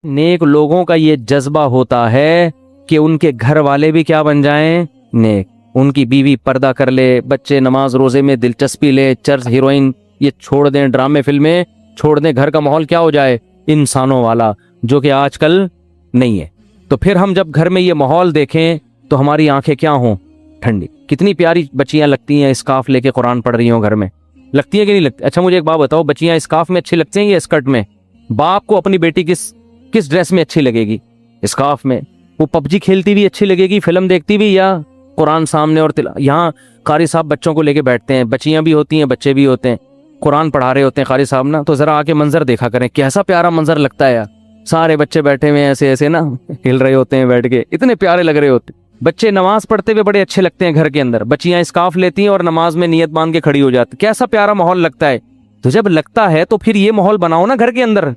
نیک لوگوں کا یہ جذبہ ہوتا ہے کہ ان کے گھر والے بھی کیا بن جائیں؟ نیک. ان کی بیوی پردہ کر لے, بچے نماز روزے میں دلچسپی لے, چرچ ہیروئن یہ چھوڑ دیں, ڈرامے فلمیں چھوڑ دیں, گھر کا ماحول کیا ہو جائے؟ انسانوں والا, جو کہ آج کل نہیں ہے. تو پھر ہم جب گھر میں یہ ماحول دیکھیں تو ہماری آنکھیں کیا ہوں؟ ٹھنڈی. کتنی پیاری بچیاں لگتی ہیں اسکارف لے کے قرآن پڑھ رہی ہوں گھر میں, لگتی ہے کہ نہیں لگتی؟ اچھا مجھے ایک بات بتاؤ, بچیاں اسکارف میں اچھی لگتی ہیں یا اسکرٹ میں؟ باپ کو اپنی بیٹی کس ڈریس میں اچھی لگے گی؟ اسکارف میں. وہ پب جی کھیلتی بھی اچھی لگے گی, فلم دیکھتی بھی, یا قرآن سامنے اور یہاں قاری صاحب بچوں کو لے کے بیٹھتے ہیں, بچیاں بھی ہوتی ہیں بچے بھی ہوتے ہیں, قرآن پڑھا رہے ہوتے ہیں قاری صاحب نا, تو ذرا آ کے منظر دیکھا کریں, کیسا پیارا منظر لگتا ہے یار. سارے بچے بیٹھے ہوئے ایسے ایسے نا ہل رہے ہوتے ہیں بیٹھ کے, اتنے پیارے لگ رہے ہوتے. بچے نماز پڑھتے ہوئے بڑے اچھے لگتے ہیں گھر کے اندر, بچیاں اسکارف لیتی ہیں اور نماز میں نیت باندھ کے کھڑی ہو جاتی, کیسا پیارا ماحول لگتا ہے. تو جب لگتا ہے تو پھر یہ ماحول بناؤ نا گھر کے اندر.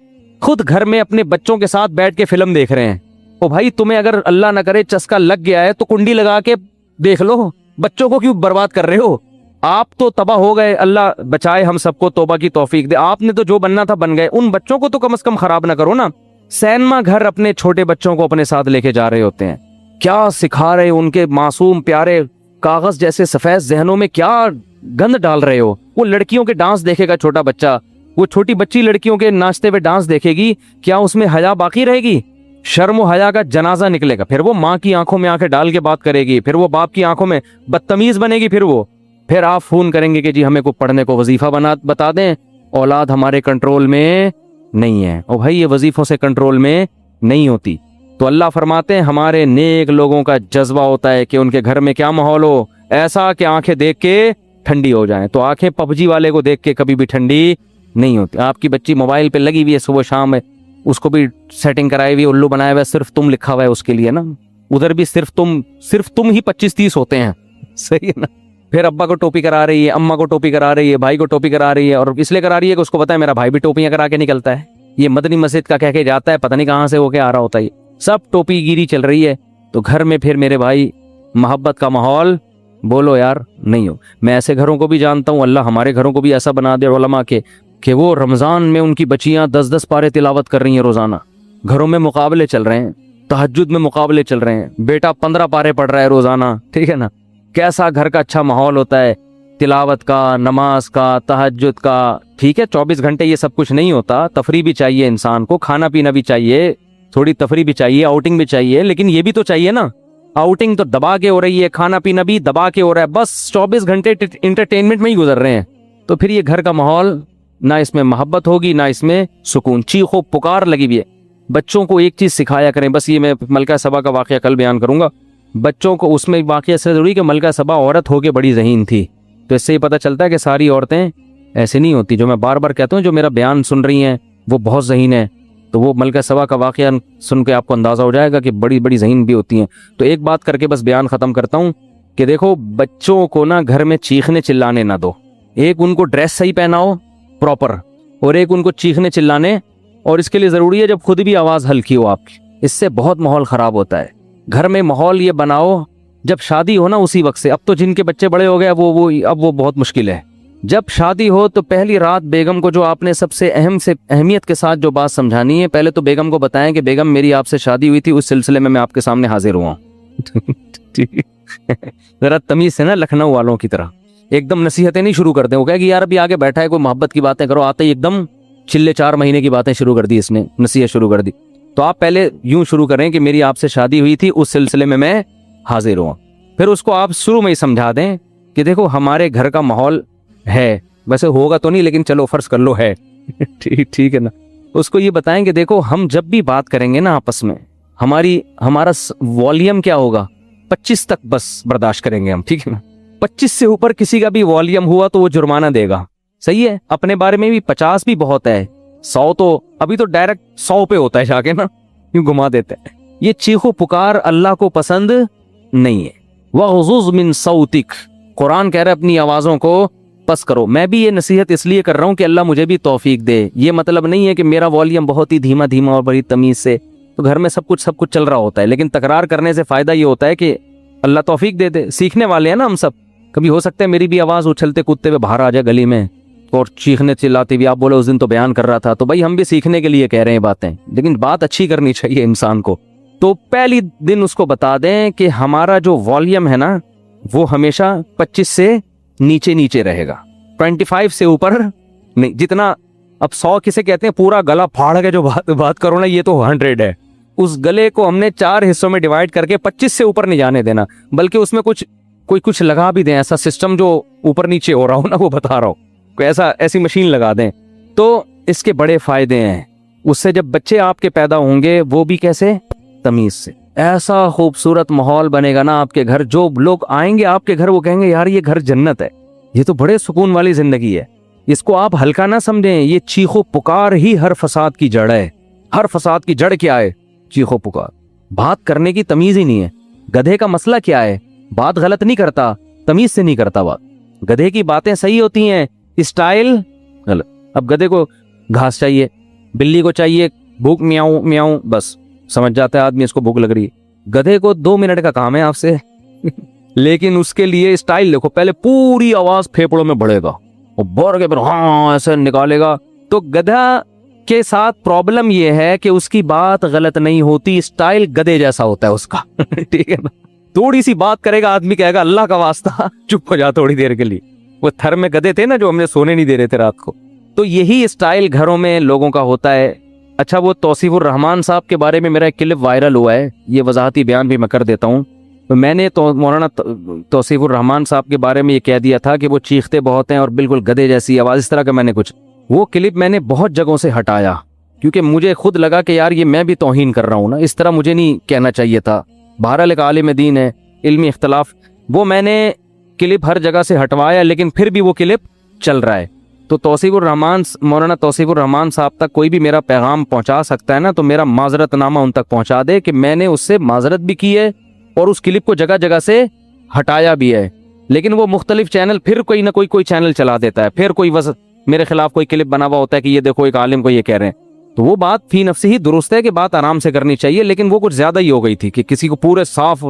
خود گھر میں اپنے بچوں کے ساتھ بیٹھ کے فلم دیکھ رہے ہیں, او بھائی تمہیں اگر اللہ نہ کرے چسکا لگ گیا ہے تو کنڈی لگا کے دیکھ لو, بچوں کو کیوں برباد کر رہے ہو؟ آپ تو تباہ ہو گئے, اللہ بچائے ہم سب کو, توبہ کی توفیق دے. آپ نے تو جو بننا تھا بن گئے, ان بچوں کو تو کم از کم خراب نہ کرو نا. سینما گھر اپنے چھوٹے بچوں کو اپنے ساتھ لے کے جا رہے ہوتے ہیں, کیا سکھا رہے ان کے معصوم پیارے کاغذ جیسے سفید ذہنوں میں کیا گند ڈال رہے ہو. وہ لڑکیوں کے ڈانس دیکھے گا چھوٹا بچہ, وہ چھوٹی بچی لڑکیوں کے ناچتے ہوئے ڈانس دیکھے گی, کیا اس میں حیا باقی رہے گی؟ شرم و حیا کا جنازہ نکلے گا. پھر وہ ماں کی آنکھوں میں آنکھیں ڈال کے بات کرے گی, پھر وہ باپ کی آنکھوں میں بدتمیز بنے گی. پھر آپ فون کریں گے کہ جی ہمیں کو پڑھنے کو وظیفہ بتا دیں. اولاد ہمارے کنٹرول میں نہیں ہے, اور بھائی یہ وظیفوں سے کنٹرول میں نہیں ہوتی. تو اللہ فرماتے ہیں ہمارے نیک لوگوں کا جذبہ ہوتا ہے کہ ان کے گھر میں کیا ماحول ہو, ایسا کہ آنکھیں دیکھ کے ٹھنڈی ہو جائیں. تو آنکھیں پب جی والے کو دیکھ کے کبھی بھی ٹھنڈی نہیں ہوتی. آپ کی بچی موبائل پہ لگی ہوئی ہے صبح شام ہے, اس کو بھی سیٹنگ کرائی ہوئی, الو بنایا ہوا ہے, صرف تم لکھا ہوا ہے اس کے لیے نا, ادھر بھی صرف تم ہی 25-30 ہوتے ہیں, صحیح ہے نا. پھر ابا کو ٹوپی کرا رہی ہے, اما کو ٹوپی کرا رہی ہے, بھائی کو ٹوپی کرا رہی ہے, اور اس لیے کرا رہی ہے کہ اس کو پتا ہے میرا بھائی بھی ٹوپیاں کرا کے نکلتا ہے, یہ مدنی مسجد کا کہہ کے جاتا ہے, پتہ نہیں کہاں سے ہو کے آ رہا ہوتا ہے. سب ٹوپی گیری چل رہی ہے. تو گھر میں پھر میرے بھائی محبت کا ماحول بولو یار نہیں ہو. میں ایسے گھروں کو بھی جانتا ہوں, اللہ ہمارے گھروں کو بھی ایسا بنا دے علماء کے کہ وہ رمضان میں ان کی بچیاں 10-10 پارے تلاوت کر رہی ہیں روزانہ. گھروں میں مقابلے چل رہے ہیں, تہجد میں مقابلے چل رہے ہیں, بیٹا 15 پارے پڑھ رہا ہے روزانہ, ٹھیک ہے نا. کیسا گھر کا اچھا ماحول ہوتا ہے, تلاوت کا, نماز کا, تہجد کا. ٹھیک ہے 24 گھنٹے یہ سب کچھ نہیں ہوتا, تفریح بھی چاہیے انسان کو, کھانا پینا بھی چاہیے, تھوڑی تفریح بھی چاہیے, آؤٹنگ بھی چاہیے, لیکن یہ بھی تو چاہیے نا. آؤٹنگ تو دبا کے ہو رہی ہے, کھانا پینا بھی دبا کے ہو رہا ہے, بس 24 گھنٹے انٹرٹینمنٹ میں ہی گزر رہے ہیں. تو پھر یہ گھر کا ماحول نہ اس میں محبت ہوگی نہ اس میں سکون. چیخو پکار لگی ہوئی ہے. بچوں کو ایک چیز سکھایا کریں, بس یہ میں ملکہ سبا کا واقعہ کل بیان کروں گا. بچوں کو اس میں واقعہ سے ضروری کہ ملکہ سبا عورت ہو کے بڑی ذہین تھی, تو اس سے ہی پتہ چلتا ہے کہ ساری عورتیں ایسے نہیں ہوتی. جو میں بار بار کہتا ہوں, جو میرا بیان سن رہی ہیں وہ بہت ذہین ہے, تو وہ ملکہ سبا کا واقعہ سن کے آپ کو اندازہ ہو جائے گا کہ بڑی بڑی ذہین بھی ہوتی ہیں. تو ایک بات کر کے بس بیان ختم کرتا ہوں کہ دیکھو بچوں کو نا گھر میں چیخنے چلانے نہ دو. ایک ان کو ڈریس صحیح پہناؤ پراپر, اور ایک ان کو چیخنے چلانے, اور اس کے لیے ضروری ہے جب خود بھی آواز ہلکی ہو آپ کی, اس سے بہت ماحول خراب ہوتا ہے. گھر میں ماحول یہ بناؤ جب شادی ہو نا اسی وقت سے. اب تو جن کے بچے بڑے ہو گئے اب وہ بہت مشکل ہے. جب شادی ہو تو پہلی رات بیگم کو جو آپ نے سب سے اہمیت کے ساتھ جو بات سمجھانی ہے, پہلے تو بیگم کو بتائیں کہ بیگم میری آپ سے شادی ہوئی تھی, اس سلسلے میں آپ کے سامنے حاضر ہوا ہوں. ذرا تمیز سے نا لکھنؤ والوں کی طرح ایک دم نصیحتیں نہیں شروع کرتے. وہ کہے کہ یار ابھی آگے بیٹھا ہے, کوئی محبت کی باتیں کرو, آتے ہی ایک دم چلے 4 مہینے کی باتیں شروع کر دی, اس نے نصیحت شروع کر دی. تو آپ پہلے یوں شروع کریں کہ میری آپ سے شادی ہوئی تھی, اس سلسلے میں حاضر ہوں. پھر اس کو آپ شروع میں ہی سمجھا دیں کہ دیکھو ہمارے گھر کا ماحول ہے, ویسے ہوگا تو نہیں لیکن چلو فرض کر لو ہے. ٹھیک ہے نا. اس کو یہ بتائیں کہ دیکھو ہم جب بھی بات کریں گے نا آپس میں, ہمارا والیوم کیا ہوگا, 25 تک بس برداشت کریں گے ہم, ٹھیک ہے نا. 25 سے اوپر کسی کا بھی والیوم ہوا تو وہ جرمانہ دے گا, صحیح ہے. اپنے بارے میں بھی 50 بھی بہت ہے, 100 تو ابھی تو ڈائریکٹ 100 پہ ہوتا ہے جا کے نا, یوں گھما دیتے ہیں. یہ چیخو پکار اللہ کو پسند نہیں ہے. وَغْضُضْ مِن صَوْتِكَ, قرآن کہہ رہا ہے اپنی آوازوں کو پس کرو. میں بھی یہ نصیحت اس لیے کر رہا ہوں کہ اللہ مجھے بھی توفیق دے. یہ مطلب نہیں ہے کہ میرا والیوم بہت ہی دھیما اور بڑی تمیز سے, تو گھر میں سب کچھ چل رہا ہوتا ہے, لیکن تکرار کرنے سے فائدہ یہ ہوتا ہے کہ اللہ توفیق دے دے. سیکھنے والے ہیں نا ہم سب, کبھی ہو سکتا ہے میری بھی آواز اچھلتے کودتے ہوئے باہر آ جائے گلی میں, اور چیخنے چلاتے بھی. آپ بولے اس دن تو بیان کر رہا تھا, تو بھائی ہم بھی سیکھنے کے لیے کہہ رہے ہیں باتیں, لیکن بات اچھی کرنی چاہیے انسان کو. تو پہلی دن اس کو بتا دیں کہ ہمارا جو والیوم ہے نا وہ ہمیشہ 25 سے نیچے رہے گا, 25 سے اوپر نہیں. جتنا اب 100 کسے کہتے ہیں پورا گلا پھاڑ کے جو بات کرو نا, یہ تو 100 ہے. اس گلے کو ہم نے 4 حصوں میں ڈیوائڈ کر کے 25 سے اوپر نہیں جانے دینا, بلکہ اس میں کچھ لگا بھی دیں, ایسا سسٹم جو اوپر نیچے ہو رہا ہو نا وہ بتا رہا ہو, کوئی ایسی مشین لگا دیں. تو اس کے بڑے فائدے ہیں. اس سے جب بچے آپ کے پیدا ہوں گے وہ بھی کیسے, تمیز سے. ایسا خوبصورت ماحول بنے گا نا آپ کے گھر, جو لوگ آئیں گے آپ کے گھر وہ کہیں گے یار یہ گھر جنت ہے, یہ تو بڑے سکون والی زندگی ہے. اس کو آپ ہلکا نہ سمجھیں, یہ چیخو پکار ہی ہر فساد کی جڑ ہے. ہر فساد کی جڑ کیا ہے, چیخو پکار. بات کرنے کی تمیز ہی نہیں ہے. گدھے کا مسئلہ کیا ہے, بات غلط نہیں کرتا, تمیز سے نہیں کرتا بات. گدھے کی باتیں صحیح ہوتی ہیں, اسٹائل غلط. اب گدھے کو گھاس چاہیے, بلی کو چاہیے بھوک, میاؤں میاؤں, بس سمجھ جاتا ہے آدمی اس کو بھوک لگ رہی ہے. گدھے کو 2 منٹ کا کام ہے آپ سے لیکن اس کے لیے اسٹائل دیکھو, پہلے پوری آواز پھیپڑوں میں بڑھے گا اور بور کے پھر ہاں ایسے نکالے گا. تو گدھا کے ساتھ پرابلم یہ ہے کہ اس کی بات غلط نہیں ہوتی, اسٹائل گدھے جیسا ہوتا ہے اس کا ٹھیک ہے نا. تھوڑی سی بات کرے گا آدمی کہے گا اللہ کا واسطہ چپ ہو جا تھوڑی دیر کے لیے. وہ تھر میں گدھے تھے نا جو ہم نے سونے نہیں دے رہے تھے رات کو. تو یہی اسٹائل گھروں میں لوگوں کا ہوتا ہے. اچھا, وہ توصیف الرحمان صاحب کے بارے میں میرا ایک کلپ وائرل ہوا ہے, یہ وضاحتی بیان بھی میں کر دیتا ہوں. میں نے تو مولانا توصیف الرحمان صاحب کے بارے میں یہ کہہ دیا تھا کہ وہ چیختے بہت ہیں اور بالکل گدھے جیسی آواز, اس طرح کا میں نے کچھ. وہ کلپ میں نے بہت جگہوں سے ہٹایا کیونکہ مجھے خود لگا کہ یار یہ میں بھی توہین کر رہا ہوں نا, اس طرح مجھے نہیں کہنا چاہیے تھا. بہرحال ایک عالم دین ہے, علمی اختلاف, وہ میں نے کلپ ہر جگہ سے ہٹوایا لیکن پھر بھی وہ کلپ چل رہا ہے. تو توصیف الرحمان, مولانا توصیف الرحمان صاحب تک کوئی بھی میرا پیغام پہنچا سکتا ہے نا, تو میرا معذرت نامہ ان تک پہنچا دے کہ میں نے اس سے معذرت بھی کی ہے اور اس کلپ کو جگہ جگہ سے ہٹایا بھی ہے. لیکن وہ مختلف چینل پھر کوئی نہ کوئی چینل چلا دیتا ہے, پھر کوئی میرے خلاف کوئی کلپ بنا ہوا ہوتا ہے کہ یہ دیکھو ایک عالم کو یہ کہہ رہے ہیں. تو وہ بات فی نفسی ہی درست ہے کہ بات آرام سے کرنی چاہیے, لیکن وہ کچھ زیادہ ہی ہو گئی تھی کہ کسی کو پورے صاف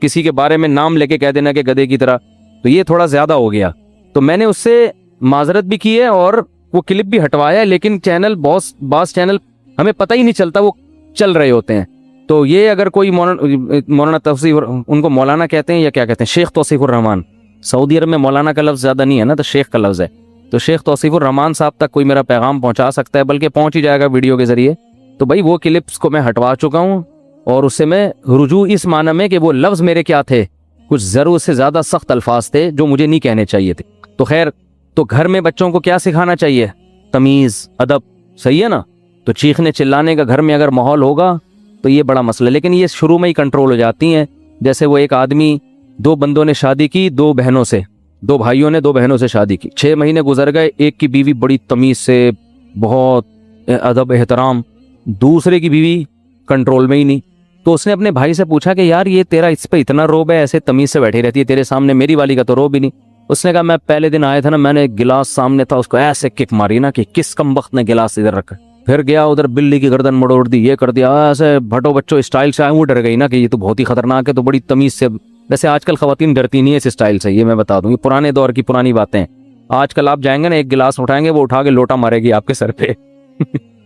کسی کے بارے میں نام لے کے کہہ دینا کہ گدھے کی طرح, تو یہ تھوڑا زیادہ ہو گیا. تو میں نے اس سے معذرت بھی کی ہے اور وہ کلپ بھی ہٹوایا ہے, لیکن چینل بعض چینل ہمیں پتہ ہی نہیں چلتا وہ چل رہے ہوتے ہیں. تو یہ اگر کوئی مولانا توصیف, ان کو مولانا کہتے ہیں یا کیا کہتے ہیں, شیخ توصیف الرحمان, سعودی عرب میں مولانا کا لفظ زیادہ نہیں ہے نا, تو شیخ کا لفظ ہے. تو شیخ توصیف الرحمان صاحب تک کوئی میرا پیغام پہنچا سکتا ہے, بلکہ پہنچ ہی جائے گا ویڈیو کے ذریعے. تو بھائی وہ کلپس کو میں ہٹوا چکا ہوں اور اس سے میں رجوع اس معنی میں کہ وہ لفظ میرے کیا تھے, کچھ ضرورت سے زیادہ سخت الفاظ تھے جو مجھے نہیں کہنے چاہیے تھے. تو خیر, تو گھر میں بچوں کو کیا سکھانا چاہیے, تمیز, ادب, صحیح ہے نا. تو چیخنے چلانے کا گھر میں اگر ماحول ہوگا تو یہ بڑا مسئلہ ہے, لیکن یہ شروع میں ہی کنٹرول ہو جاتی ہیں. جیسے وہ ایک آدمی, 2 بندوں نے شادی کی, 2 بہنوں سے, 2 بھائیوں نے 2 بہنوں سے شادی کی, 6 مہینے گزر گئے. ایک کی بیوی بڑی تمیز سے, بہت ادب احترام, دوسرے کی بیوی کنٹرول میں ہی نہیں. تو اس نے اپنے بھائی سے پوچھا کہ یار یہ تیرا اس پہ اتنا روب ہے, ایسے تمیز سے بیٹھی رہتی ہے تیرے سامنے, میری والی کا تو روب ہی نہیں. اس نے کہا میں پہلے دن آیا تھا نا, میں نے ایک گلاس سامنے تھا, اس کو ایسے کک ماری نا کہ کس کم وقت نے گلاس ادھر رکھا, پھر گیا ادھر بلی کی گردن مڑوڑ دی, یہ کر دیا, ایسے بھٹو بچوں اسٹائل سے آئے. وہ ڈر گئی نا کہ یہ تو بہت ہی خطرناک ہے, تو بڑی تمیز سے. ویسے آج کل خواتین ڈرتی نہیں ہے اس اسٹائل سے, یہ میں بتا دوں, یہ پرانے دور کی پرانی باتیں. آج کل آپ جائیں گے نا, ایک گلاس اٹھائیں گے, وہ اٹھا کے لوٹا مارے گی آپ کے سر پہ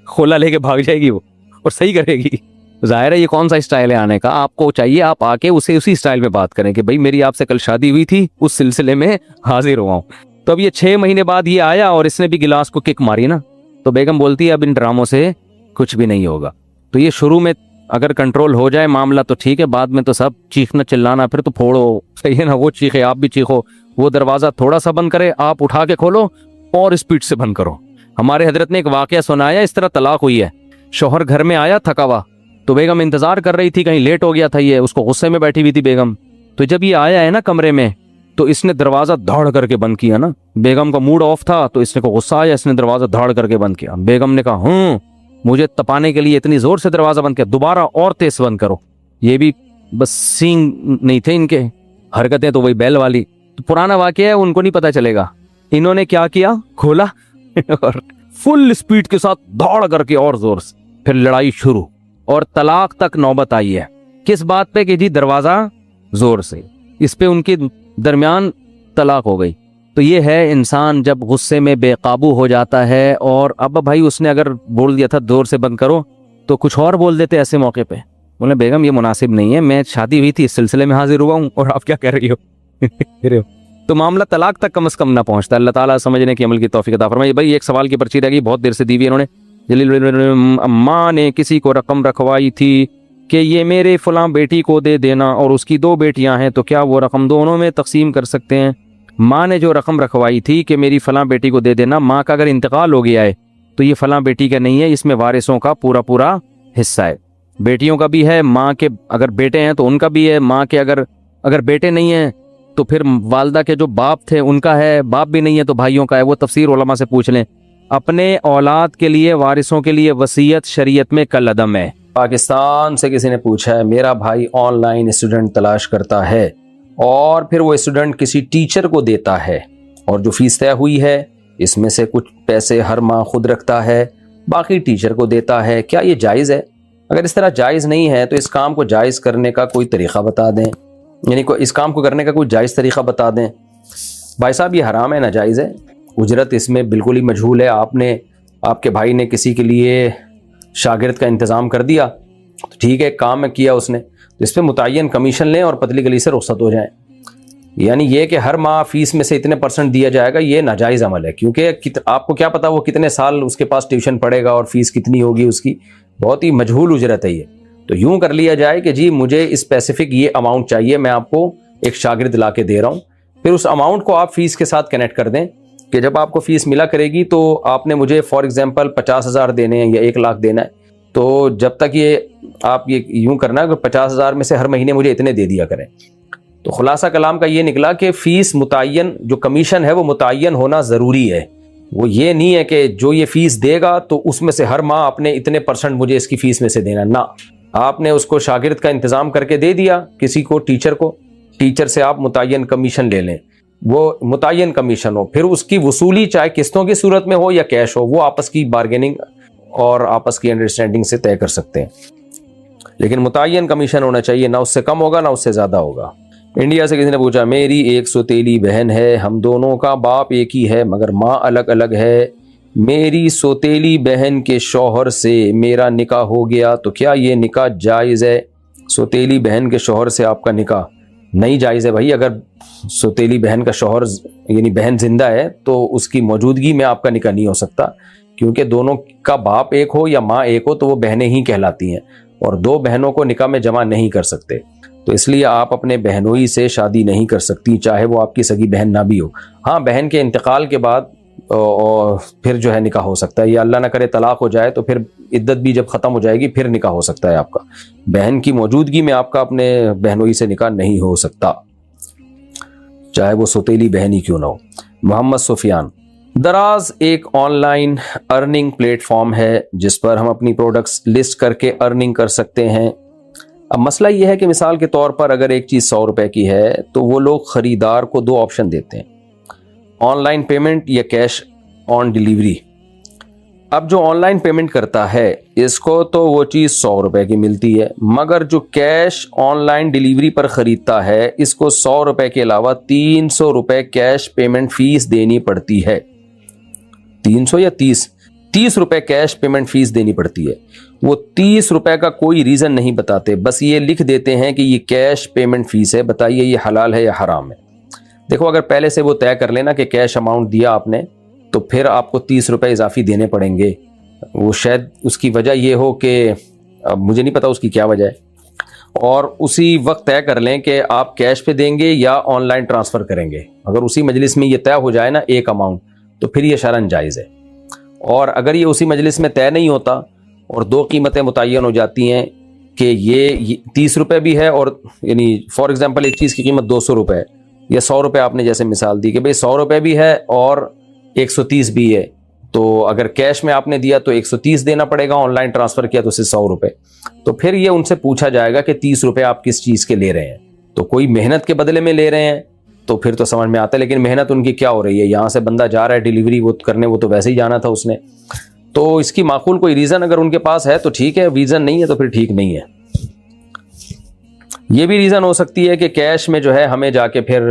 کھولا لے کے بھاگ جائے گی وہ, اور صحیح کرے گی. ظاہر ہے یہ کون سا اسٹائل ہے آنے کا, آپ کو چاہیے آپ آ کے اسے اسی اسٹائل میں بات کریں کہ بھائی میری آپ سے کل شادی ہوئی تھی, اس سلسلے میں حاضر ہوا ہوں. تو اب یہ 6 مہینے بعد یہ آیا اور اس نے بھی گلاس کو کک ماری نا, تو بیگم بولتی ہے اب ان ڈراموں سے کچھ بھی نہیں ہوگا. تو یہ شروع میں اگر کنٹرول ہو جائے معاملہ تو ٹھیک ہے, بعد میں تو سب چیخنا چلانا پھر تو پھوڑو, صحیح ہے نا, وہ چیخے آپ بھی چیخو, وہ دروازہ تھوڑا سا بند کرے آپ اٹھا کے کھولو اور اسپیڈ سے بند کرو. ہمارے حضرت نے ایک واقعہ سنایا, اس طرح طلاق ہوئی ہے. شوہر گھر میں آیا تھکا ہوا, تو بیگم انتظار کر رہی تھی, کہیں لیٹ ہو گیا تھا یہ, اس کو غصے میں بیٹھی ہوئی تھی بیگم. تو جب یہ آیا ہے نا کمرے میں, تو اس نے دروازہ دھاڑ کر کے بند کیا نا. بیگم کا موڈ آف تھا تو اس نے کو غصہ آیا, اس نے دروازہ دھاڑ کر کے بند کیا. بیگم نے کہا مجھے تپانے کے لیے اتنی زور سے دروازہ بند کیا, دوبارہ اور تیز بند کرو. یہ بھی بس سینگ نہیں تھے ان کے, حرکتیں تو وہی بیل والی. تو پرانا واقعہ ہے, ان کو نہیں پتا چلے گا. انہوں نے کیا کیا, کھولا اور فل اسپیڈ کے ساتھ دھاڑ کر کے اور زور سے, پھر لڑائی شروع اور طلاق تک نوبت آئی ہے. کس بات پہ کہ جی دروازہ زور سے, اس پہ ان کے درمیان طلاق ہو گئی. تو یہ ہے انسان جب غصے میں بے قابو ہو جاتا ہے. اور اب بھائی اس نے اگر بول دیا تھا زور سے بند کرو تو کچھ اور بول دیتے ایسے موقع پہ. بولے بیگم یہ مناسب نہیں ہے, میں شادی ہوئی تھی اس سلسلے میں حاضر ہوا ہوں اور آپ کیا کہہ رہی ہو. تو معاملہ طلاق تک کم از کم نہ پہنچتا. اللہ تعالیٰ سمجھنے کی عمل کی توفیق عطا فرمائے. بھائی ایک سوال کی پرچی رہ گئی, بہت دیر سے دی ہوئی انہوں نے. ماں نے کسی کو رقم رکھوائی تھی کہ یہ میرے فلاں بیٹی کو دے دینا, اور اس کی 2 بیٹیاں ہیں, تو کیا وہ رقم دونوں میں تقسیم کر سکتے ہیں؟ ماں نے جو رقم رکھوائی تھی کہ میری فلاں بیٹی کو دے دینا, ماں کا اگر انتقال ہو گیا ہے تو یہ فلاں بیٹی کا نہیں ہے, اس میں وارثوں کا پورا حصہ ہے. بیٹیوں کا بھی ہے, ماں کے اگر بیٹے ہیں تو ان کا بھی ہے, ماں کے اگر بیٹے نہیں ہیں تو پھر والدہ کے جو باپ تھے ان کا ہے, باپ بھی نہیں ہے تو بھائیوں کا ہے. وہ تفسیر علماء سے پوچھ لیں. اپنے اولاد کے لیے وارثوں کے لیے وصیت شریعت میں کالعدم ہے. پاکستان سے کسی نے پوچھا ہے, میرا بھائی آن لائن اسٹوڈنٹ تلاش کرتا ہے اور پھر وہ اسٹوڈنٹ کسی ٹیچر کو دیتا ہے, اور جو فیس طے ہوئی ہے اس میں سے کچھ پیسے ہر ماہ خود رکھتا ہے, باقی ٹیچر کو دیتا ہے. کیا یہ جائز ہے؟ اگر اس طرح جائز نہیں ہے تو اس کام کو جائز کرنے کا کوئی طریقہ بتا دیں, یعنی اس کام کو کرنے کا کوئی جائز طریقہ بتا دیں. بھائی صاحب یہ حرام ہے, ناجائز ہے, اجرت اس میں بالکل ہی مجہول ہے. آپ کے بھائی نے کسی کے لیے شاگرد کا انتظام کر دیا تو ٹھیک ہے, کام میں کیا اس نے, تو اس پہ متعین کمیشن لیں اور پتلی گلی سے رخصت ہو جائیں. یعنی یہ کہ ہر ماہ فیس میں سے اتنے % دیا جائے گا, یہ ناجائز عمل ہے, کیونکہ آپ کو کیا پتا وہ کتنے سال اس کے پاس ٹیوشن پڑھے گا اور فیس کتنی ہوگی اس کی, بہت ہی مجہول اجرت ہے یہ. تو یوں کر لیا جائے کہ جی مجھے اسپیسیفک یہ اماؤنٹ چاہیے, میں آپ کو ایک شاگرد لا کے دے رہا ہوں, پھر اس اماؤنٹ کو آپ فیس کے ساتھ کنیکٹ کر دیں کہ جب آپ کو فیس ملا کرے گی تو آپ نے مجھے فار ایگزامپل 50,000 دینے ہیں یا 1 لاکھ دینا ہے, تو جب تک یہ آپ یہ یوں کرنا ہے کہ 50,000 میں سے ہر مہینے مجھے اتنے دے دیا کریں. تو خلاصہ کلام کا یہ نکلا کہ فیس متعین, جو کمیشن ہے وہ متعین ہونا ضروری ہے. وہ یہ نہیں ہے کہ جو یہ فیس دے گا تو اس میں سے ہر ماہ اپنے اتنے % مجھے اس کی فیس میں سے دینا, نہ, آپ نے اس کو شاگرد کا انتظام کر کے دے دیا کسی کو, ٹیچر کو, ٹیچر سے آپ متعین کمیشن لے لیں, وہ متعین کمیشن ہو, پھر اس کی وصولی چاہے قسطوں کی صورت میں ہو یا کیش ہو, وہ آپس کی بارگیننگ اور آپس کی انڈرسٹینڈنگ سے طے کر سکتے ہیں, لیکن متعین کمیشن ہونا چاہیے, نہ اس سے کم ہوگا نہ اس سے زیادہ ہوگا. انڈیا سے کسی نے پوچھا, میری ایک سوتیلی بہن ہے, ہم دونوں کا باپ ایک ہی ہے مگر ماں الگ الگ ہے, میری سوتیلی بہن کے شوہر سے میرا نکاح ہو گیا تو کیا یہ نکاح جائز ہے؟ سوتیلی بہن کے شوہر سے آپ کا نکاح نہیں جائز ہے بھائی. اگر سوتیلی بہن کا شوہر یعنی بہن زندہ ہے تو اس کی موجودگی میں آپ کا نکاح نہیں ہو سکتا, کیونکہ دونوں کا باپ ایک ہو یا ماں ایک ہو تو وہ بہنیں ہی کہلاتی ہیں, اور 2 بہنوں کو نکاح میں جمع نہیں کر سکتے. تو اس لیے آپ اپنے بہنوئی سے شادی نہیں کر سکتی, چاہے وہ آپ کی سگی بہن نہ بھی ہو. ہاں بہن کے انتقال کے بعد اور پھر جو ہے نکاح ہو سکتا ہے, یا اللہ نہ کرے طلاق ہو جائے تو پھر عدت بھی جب ختم ہو جائے گی پھر نکاح ہو سکتا ہے آپ کا. بہن کی موجودگی میں آپ کا اپنے بہنوئی سے نکاح نہیں ہو سکتا, چاہے وہ سوتیلی بہن ہی کیوں نہ ہو. محمد سفیان, دراز ایک on line earning plate form ہے جس پر ہم اپنی پروڈکٹس لسٹ کر کے ارننگ کر سکتے ہیں. اب مسئلہ یہ ہے کہ مثال کے طور پر اگر ایک چیز 100 روپے کی ہے تو وہ لوگ خریدار کو 2 آپشن دیتے ہیں, آن لائن پیمنٹ یا کیش آن ڈیلیوری. اب جو آن لائن پیمنٹ کرتا ہے اس کو تو وہ چیز 100 روپے کی ملتی ہے, مگر جو کیش آن لائن ڈیلیوری پر خریدتا ہے اس کو 100 روپے کے علاوہ 300 روپے کیش پیمنٹ فیس دینی پڑتی ہے. 300 یا 30 روپے کیش پیمنٹ فیس دینی پڑتی ہے. وہ 30 روپے کا کوئی ریزن نہیں بتاتے, بس یہ لکھ دیتے ہیں کہ یہ کیش پیمنٹ فیس ہے, بتائیے یہ حلال ہے یا حرام ہے؟ دیکھو اگر پہلے سے وہ طے کر لینا کہ کیش اماؤنٹ دیا آپ نے تو پھر آپ کو 30 روپے اضافی دینے پڑیں گے. وہ شاید اس کی وجہ یہ ہو کہ مجھے نہیں پتا اس کی کیا وجہ ہے, اور اسی وقت طے کر لیں کہ آپ کیش پہ دیں گے یا آن لائن ٹرانسفر کریں گے. اگر اسی مجلس میں یہ طے ہو جائے نا ایک اماؤنٹ تو پھر یہ شرعاً جائز ہے. اور اگر یہ اسی مجلس میں طے نہیں ہوتا اور 2 قیمتیں متعین ہو جاتی ہیں کہ یہ 30 روپے بھی ہے, اور یعنی فار ایگزامپل ایک چیز کی قیمت 200 روپے یا 100 روپے, آپ نے جیسے مثال دی کہ بھئی 100 روپے بھی ہے اور 130 بھی ہے, تو اگر کیش میں آپ نے دیا تو 130 دینا پڑے گا, آن لائن ٹرانسفر کیا تو صرف 100 روپے. تو پھر یہ ان سے پوچھا جائے گا کہ 30 روپے آپ کس چیز کے لے رہے ہیں, تو کوئی محنت کے بدلے میں لے رہے ہیں تو پھر تو سمجھ میں آتا ہے, لیکن محنت ان کی کیا ہو رہی ہے, یہاں سے بندہ جا رہا ہے ڈیلیوری وہ کرنے, وہ تو ویسے ہی جانا تھا اس نے. تو اس کی معقول کوئی ریزن اگر ان کے پاس ہے تو ٹھیک ہے, ریزن نہیں ہے تو پھر ٹھیک نہیں ہے. یہ بھی ریزن ہو سکتی ہے کہ کیش میں جو ہے ہمیں جا کے پھر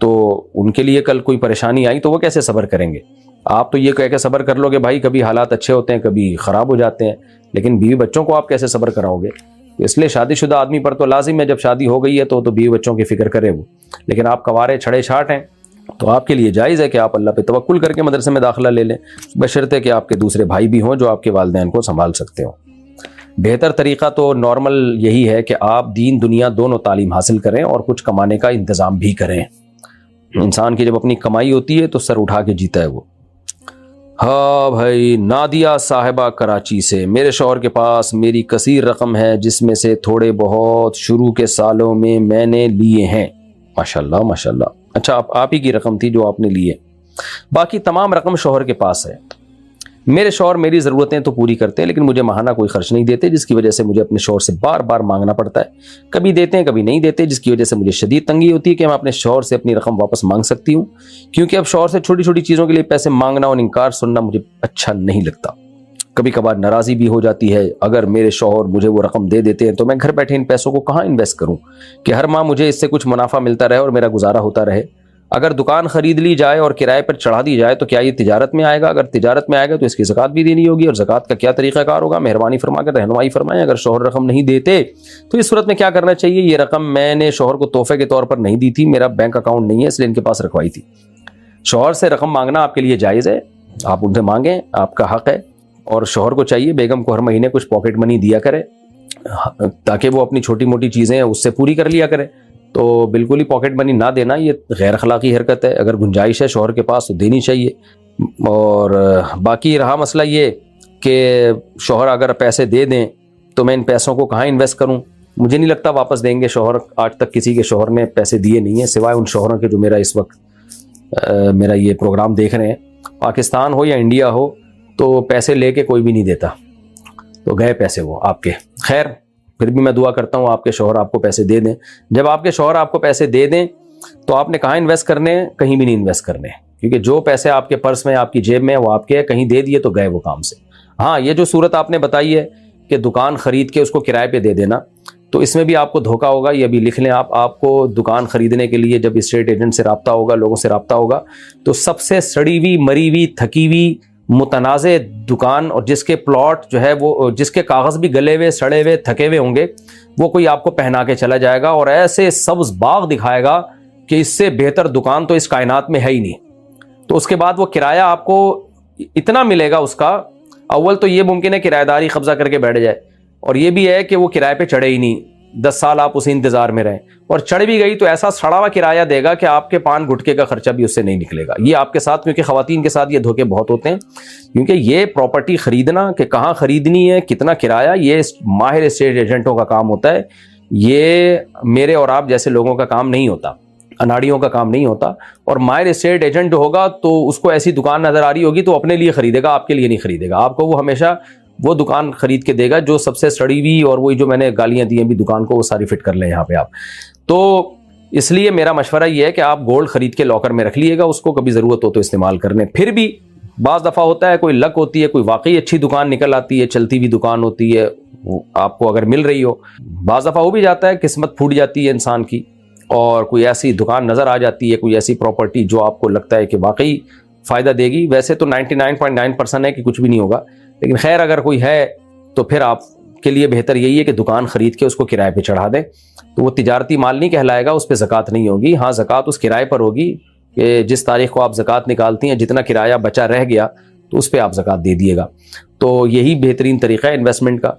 تو ان کے لیے کل کوئی پریشانی آئی تو وہ کیسے صبر کریں گے؟ آپ تو یہ کہہ کے صبر کر لو کہ بھائی کبھی حالات اچھے ہوتے ہیں کبھی خراب ہو جاتے ہیں، لیکن بیوی بچوں کو آپ کیسے صبر کراؤ گے؟ اس لیے شادی شدہ آدمی پر تو لازم ہے جب شادی ہو گئی ہے تو بیوی بچوں کی فکر کرے وہ، لیکن آپ کوارے چھڑے چھاٹ ہیں تو آپ کے لیے جائز ہے کہ آپ اللہ پہ توکل کر کے مدرسے میں داخلہ لے لیں، بشرطے کہ آپ کے دوسرے بھائی بھی ہوں جو آپ کے والدین کو سنبھال سکتے ہوں۔ بہتر طریقہ تو نارمل یہی ہے کہ آپ دین دنیا دونوں تعلیم حاصل کریں اور کچھ کمانے کا انتظام بھی کریں۔ انسان کی جب اپنی کمائی ہوتی ہے تو سر اٹھا کے جیتا ہے وہ۔ ہاں بھائی، نادیہ صاحبہ کراچی سے، میرے شوہر کے پاس میری کثیر رقم ہے جس میں سے تھوڑے بہت شروع کے سالوں میں نے لیے ہیں۔ ماشاءاللہ ماشاءاللہ، اچھا آپ ہی کی رقم تھی جو آپ نے لی ہے، باقی تمام رقم شوہر کے پاس ہے۔ میرے شوہر میری ضرورتیں تو پوری کرتے ہیں لیکن مجھے ماہانہ کوئی خرچ نہیں دیتے، جس کی وجہ سے مجھے اپنے شوہر سے بار بار مانگنا پڑتا ہے۔ کبھی دیتے ہیں کبھی نہیں دیتے، جس کی وجہ سے مجھے شدید تنگی ہوتی ہے کہ میں اپنے شوہر سے اپنی رقم واپس مانگ سکتی ہوں، کیونکہ اب شوہر سے چھوٹی چھوٹی چیزوں کے لیے پیسے مانگنا اور انکار سننا مجھے اچھا نہیں لگتا۔ کبھی کبھار ناراضی بھی ہو جاتی ہے۔ اگر میرے شوہر مجھے وہ رقم دے دیتے ہیں تو میں گھر بیٹھے ان پیسوں کو کہاں انویسٹ کروں کہ ہر ماہ مجھے اس سے کچھ منافع ملتا رہے اور میرا گزارا ہوتا رہے۔ اگر دکان خرید لی جائے اور کرائے پر چڑھا دی جائے تو کیا یہ تجارت میں آئے گا؟ اگر تجارت میں آئے گا تو اس کی زکوٰۃ بھی دینی ہوگی، اور زکوٰۃ کا کیا طریقہ کار ہوگا؟ مہربانی فرما کر رہنمائی فرمائیں۔ اگر شوہر رقم نہیں دیتے تو اس صورت میں کیا کرنا چاہیے؟ یہ رقم میں نے شوہر کو تحفے کے طور پر نہیں دی تھی، میرا بینک اکاؤنٹ نہیں ہے اس لیے ان کے پاس رکھوائی تھی۔ شوہر سے رقم مانگنا آپ کے لیے جائز ہے، آپ ان سے مانگیں، آپ کا حق ہے، اور شوہر کو چاہیے بیگم کو ہر مہینے کچھ پاکٹ منی دیا کرے تاکہ وہ اپنی چھوٹی موٹی چیزیں اس سے پوری کر لیا کرے۔ تو بالکل ہی پاکٹ منی نہ دینا یہ غیر اخلاقی حرکت ہے۔ اگر گنجائش ہے شوہر کے پاس تو دینی چاہیے۔ اور باقی رہا مسئلہ یہ کہ شوہر اگر پیسے دے دیں تو میں ان پیسوں کو کہاں انویسٹ کروں؟ مجھے نہیں لگتا واپس دیں گے شوہر۔ آج تک کسی کے شوہر نے پیسے دیے نہیں ہیں سوائے ان شوہروں کے جو میرا اس وقت میرا یہ پروگرام دیکھ رہے ہیں۔ پاکستان ہو یا انڈیا ہو تو پیسے لے کے کوئی بھی نہیں دیتا، تو گئے پیسے وہ آپ کے۔ خیر پھر بھی میں دعا کرتا ہوں آپ کے شوہر آپ کو پیسے دے دیں۔ جب آپ کے شوہر آپ کو پیسے دے دیں تو آپ نے کہاں انویسٹ کرنے ہیں؟ کہیں بھی نہیں انویسٹ کرنے، کیونکہ جو پیسے آپ کے پرس میں آپ کی جیب میں وہ آپ کے، کہیں دے دیے تو گئے وہ کام سے۔ ہاں یہ جو صورت آپ نے بتائی ہے کہ دکان خرید کے اس کو کرائے پہ دے دینا، تو اس میں بھی آپ کو دھوکہ ہوگا۔ یہ بھی لکھ لیں آپ کو دکان خریدنے کے لیے جب اسٹیٹ ایجنٹ سے رابطہ ہوگا، لوگوں سے رابطہ ہوگا، تو سب سے سڑی ہوئی مری ہوئی تھکی ہوئی متنازع دکان اور جس کے پلاٹ جو ہے وہ جس کے کاغذ بھی گلے ہوئے سڑے ہوئے تھکے ہوئے ہوں گے، وہ کوئی آپ کو پہنا کے چلا جائے گا اور ایسے سبز باغ دکھائے گا کہ اس سے بہتر دکان تو اس کائنات میں ہے ہی نہیں۔ تو اس کے بعد وہ کرایہ آپ کو اتنا ملے گا اس کا، اول تو یہ ممکن ہے کرایہ داری قبضہ کر کے بیٹھ جائے، اور یہ بھی ہے کہ وہ کرائے پہ چڑھے ہی نہیں، 10 سال آپ اسی انتظار میں رہیں، اور چڑھ بھی گئی تو ایسا سڑا ہوا کرایہ دے گا کہ آپ کے پان گٹکے کا خرچہ بھی اس سے نہیں نکلے گا۔ یہ آپ کے ساتھ، کیونکہ خواتین کے ساتھ یہ دھوکے بہت ہوتے ہیں، کیونکہ یہ پراپرٹی خریدنا کہ کہاں خریدنی ہے، کتنا کرایہ، یہ ماہر اسٹیٹ ایجنٹوں کا کام ہوتا ہے۔ یہ میرے اور آپ جیسے لوگوں کا کام نہیں ہوتا، اناڑیوں کا کام نہیں ہوتا۔ اور ماہر اسٹیٹ ایجنٹ ہوگا تو اس کو ایسی دکان نظر آ رہی ہوگی تو اپنے لیے خریدے گا، آپ کے لیے نہیں خریدے گا۔ آپ کو وہ ہمیشہ وہ دکان خرید کے دے گا جو سب سے سڑی ہوئی، اور وہی جو میں نے گالیاں دی ہیں بھی دکان کو، وہ ساری فٹ کر لیں یہاں پہ آپ۔ تو اس لیے میرا مشورہ یہ ہے کہ آپ گولڈ خرید کے لاکر میں رکھ لیے گا، اس کو کبھی ضرورت ہو تو استعمال کرنے۔ پھر بھی بعض دفعہ ہوتا ہے کوئی لک ہوتی ہے، کوئی واقعی اچھی دکان نکل آتی ہے، چلتی ہوئی دکان ہوتی ہے، وہ آپ کو اگر مل رہی ہو، بعض دفعہ ہو بھی جاتا ہے قسمت پھوٹ جاتی ہے انسان کی، اور کوئی ایسی دکان نظر آ جاتی ہے، کوئی ایسی پراپرٹی جو آپ کو لگتا ہے کہ واقعی فائدہ دے گی۔ ویسے تو 99.9% ہے کہ کچھ بھی نہیں ہوگا، لیکن خیر اگر کوئی ہے تو پھر آپ کے لیے بہتر یہی ہے کہ دکان خرید کے اس کو کرائے پہ چڑھا دیں، تو وہ تجارتی مال نہیں کہلائے گا، اس پہ زکوٰۃ نہیں ہوگی۔ ہاں زکوٰۃ اس کرائے پر ہوگی کہ جس تاریخ کو آپ زکوٰۃ نکالتی ہیں، جتنا کرایہ بچا رہ گیا تو اس پہ آپ زکوٰۃ دے دیے گا۔ تو یہی بہترین طریقہ ہے انویسٹمنٹ کا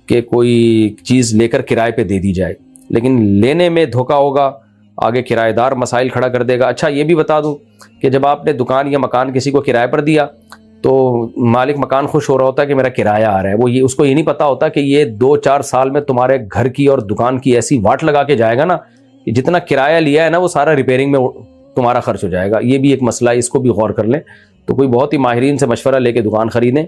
کہ کوئی چیز لے کر کرائے پہ دے دی جائے، لیکن لینے میں دھوکہ ہوگا، آگے کرایہ دار مسائل کھڑا کر دے گا۔ اچھا یہ بھی بتا دوں کہ جب آپ نے دکان یا مکان کسی کو کرائے پر دیا تو مالک مکان خوش ہو رہا ہوتا ہے کہ میرا کرایہ آ رہا ہے، وہ یہ اس کو یہ نہیں پتا ہوتا کہ یہ 2-4 سال میں تمہارے گھر کی اور دکان کی ایسی واٹ لگا کے جائے گا نا کہ جتنا کرایہ لیا ہے نا وہ سارا ریپیئرنگ میں تمہارا خرچ ہو جائے گا۔ یہ بھی ایک مسئلہ ہے، اس کو بھی غور کر لیں۔ تو کوئی بہت ہی ماہرین سے مشورہ لے کے دکان خریدیں،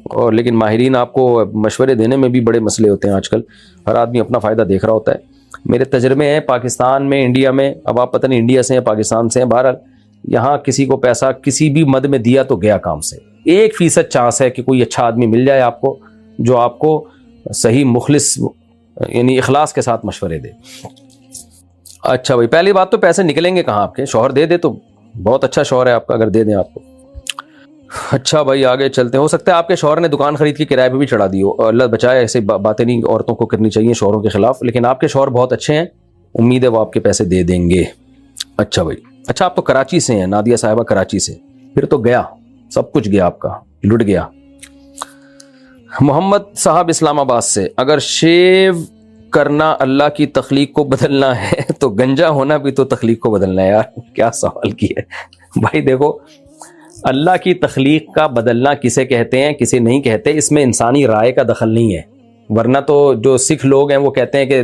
اور لیکن ماہرین آپ کو مشورے دینے میں بھی بڑے مسئلے ہوتے ہیں آج کل، ہر آدمی اپنا فائدہ دیکھ رہا ہوتا ہے۔ میرے تجربے ہیں پاکستان میں، انڈیا میں، اب آپ پتہ نہیں انڈیا سے ہیں پاکستان سے ہیں، بہرحال یہاں کسی کو پیسہ کسی بھی مد میں دیا تو گیا کام سے۔ 1% چانس ہے کہ کوئی اچھا آدمی مل جائے آپ کو جو آپ کو صحیح مخلص یعنی اخلاص کے ساتھ مشورے دے۔ اچھا بھائی، پہلی بات تو پیسے نکلیں گے کہاں آپ کے؟ شوہر دے دے تو بہت اچھا شوہر ہے آپ کا، اگر دے دیں آپ کو۔ اچھا بھائی آگے چلتے ہیں، ہو سکتا ہے آپ کے شوہر نے دکان خرید کے کرائے پہ بھی چڑھا دی ہو، اللہ بچائے، ایسے باتیں نہیں عورتوں کو کرنی چاہیے شوہروں کے خلاف، لیکن آپ کے شوہر بہت اچھے ہیں، امید ہے وہ آپ کے پیسے دے دیں گے۔ اچھا بھائی، اچھا آپ تو کراچی سے ہیں، نادیہ صاحبہ کراچی سے، پھر تو گیا سب کچھ، گیا آپ کا، لٹ گیا۔ محمد صاحب اسلام آباد سے، اگر شیو کرنا اللہ کی تخلیق کو بدلنا ہے تو گنجا ہونا بھی تو تخلیق کو بدلنا ہے۔ یار کیا سوال کیا ہے بھائی، دیکھو اللہ کی تخلیق کا بدلنا کسے کہتے ہیں کسے نہیں کہتے، اس میں انسانی رائے کا دخل نہیں ہے، ورنہ تو جو سکھ لوگ ہیں وہ کہتے ہیں کہ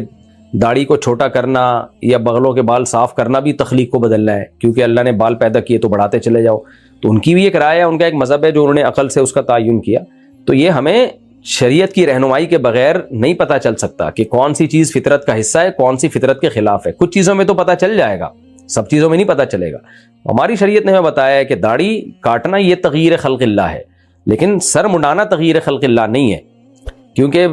داڑھی کو چھوٹا کرنا یا بغلوں کے بال صاف کرنا بھی تخلیق کو بدلنا ہے، کیونکہ اللہ نے بال پیدا کیے تو بڑھاتے چلے جاؤ، تو ان کی بھی ایک رائے ہے، ان کا ایک مذہب ہے جو انہوں نے عقل سے اس کا تعین کیا۔ تو یہ ہمیں شریعت کی رہنمائی کے بغیر نہیں پتہ چل سکتا کہ کون سی چیز فطرت کا حصہ ہے، کون سی فطرت کے خلاف ہے۔ کچھ چیزوں میں تو پتہ چل جائے گا، سب چیزوں میں نہیں پتہ چلے گا۔ ہماری شریعت نے ہمیں بتایا ہے کہ داڑھی کاٹنا یہ تغییر خلق اللہ ہے، لیکن سر منڈانا تغییر خلق اللہ نہیں ہے، کیونکہ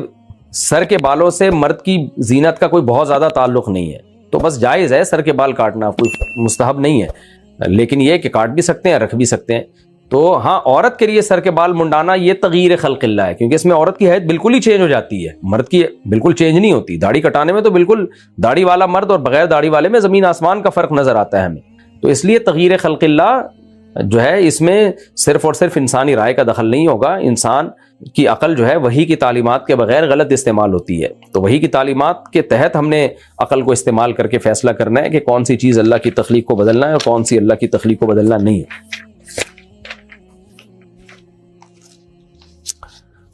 سر کے بالوں سے مرد کی زینت کا کوئی بہت زیادہ تعلق نہیں ہے، تو بس جائز ہے سر کے بال کاٹنا، کوئی مستحب نہیں ہے، لیکن یہ کہ کاٹ بھی سکتے ہیں، رکھ بھی سکتے ہیں۔ تو ہاں، عورت کے لیے سر کے بال منڈانا یہ تغییر خلق اللہ ہے، کیونکہ اس میں عورت کی حیت بالکل ہی چینج ہو جاتی ہے، مرد کی بالکل چینج نہیں ہوتی۔ داڑھی کٹانے میں تو بالکل داڑھی والا مرد اور بغیر داڑھی والے میں زمین آسمان کا فرق نظر آتا ہے ہمیں، تو اس لیے تغییر خلق اللہ جو ہے اس میں صرف اور صرف انسانی رائے کا دخل نہیں ہوگا، انسان کی عقل جو ہے وحی کی تعلیمات کے بغیر غلط استعمال ہوتی ہے، تو وحی کی تعلیمات کے تحت ہم نے عقل کو استعمال کر کے فیصلہ کرنا ہے کہ کون سی چیز اللہ کی تخلیق کو بدلنا ہے اور کون سی اللہ کی تخلیق کو بدلنا نہیں ہے۔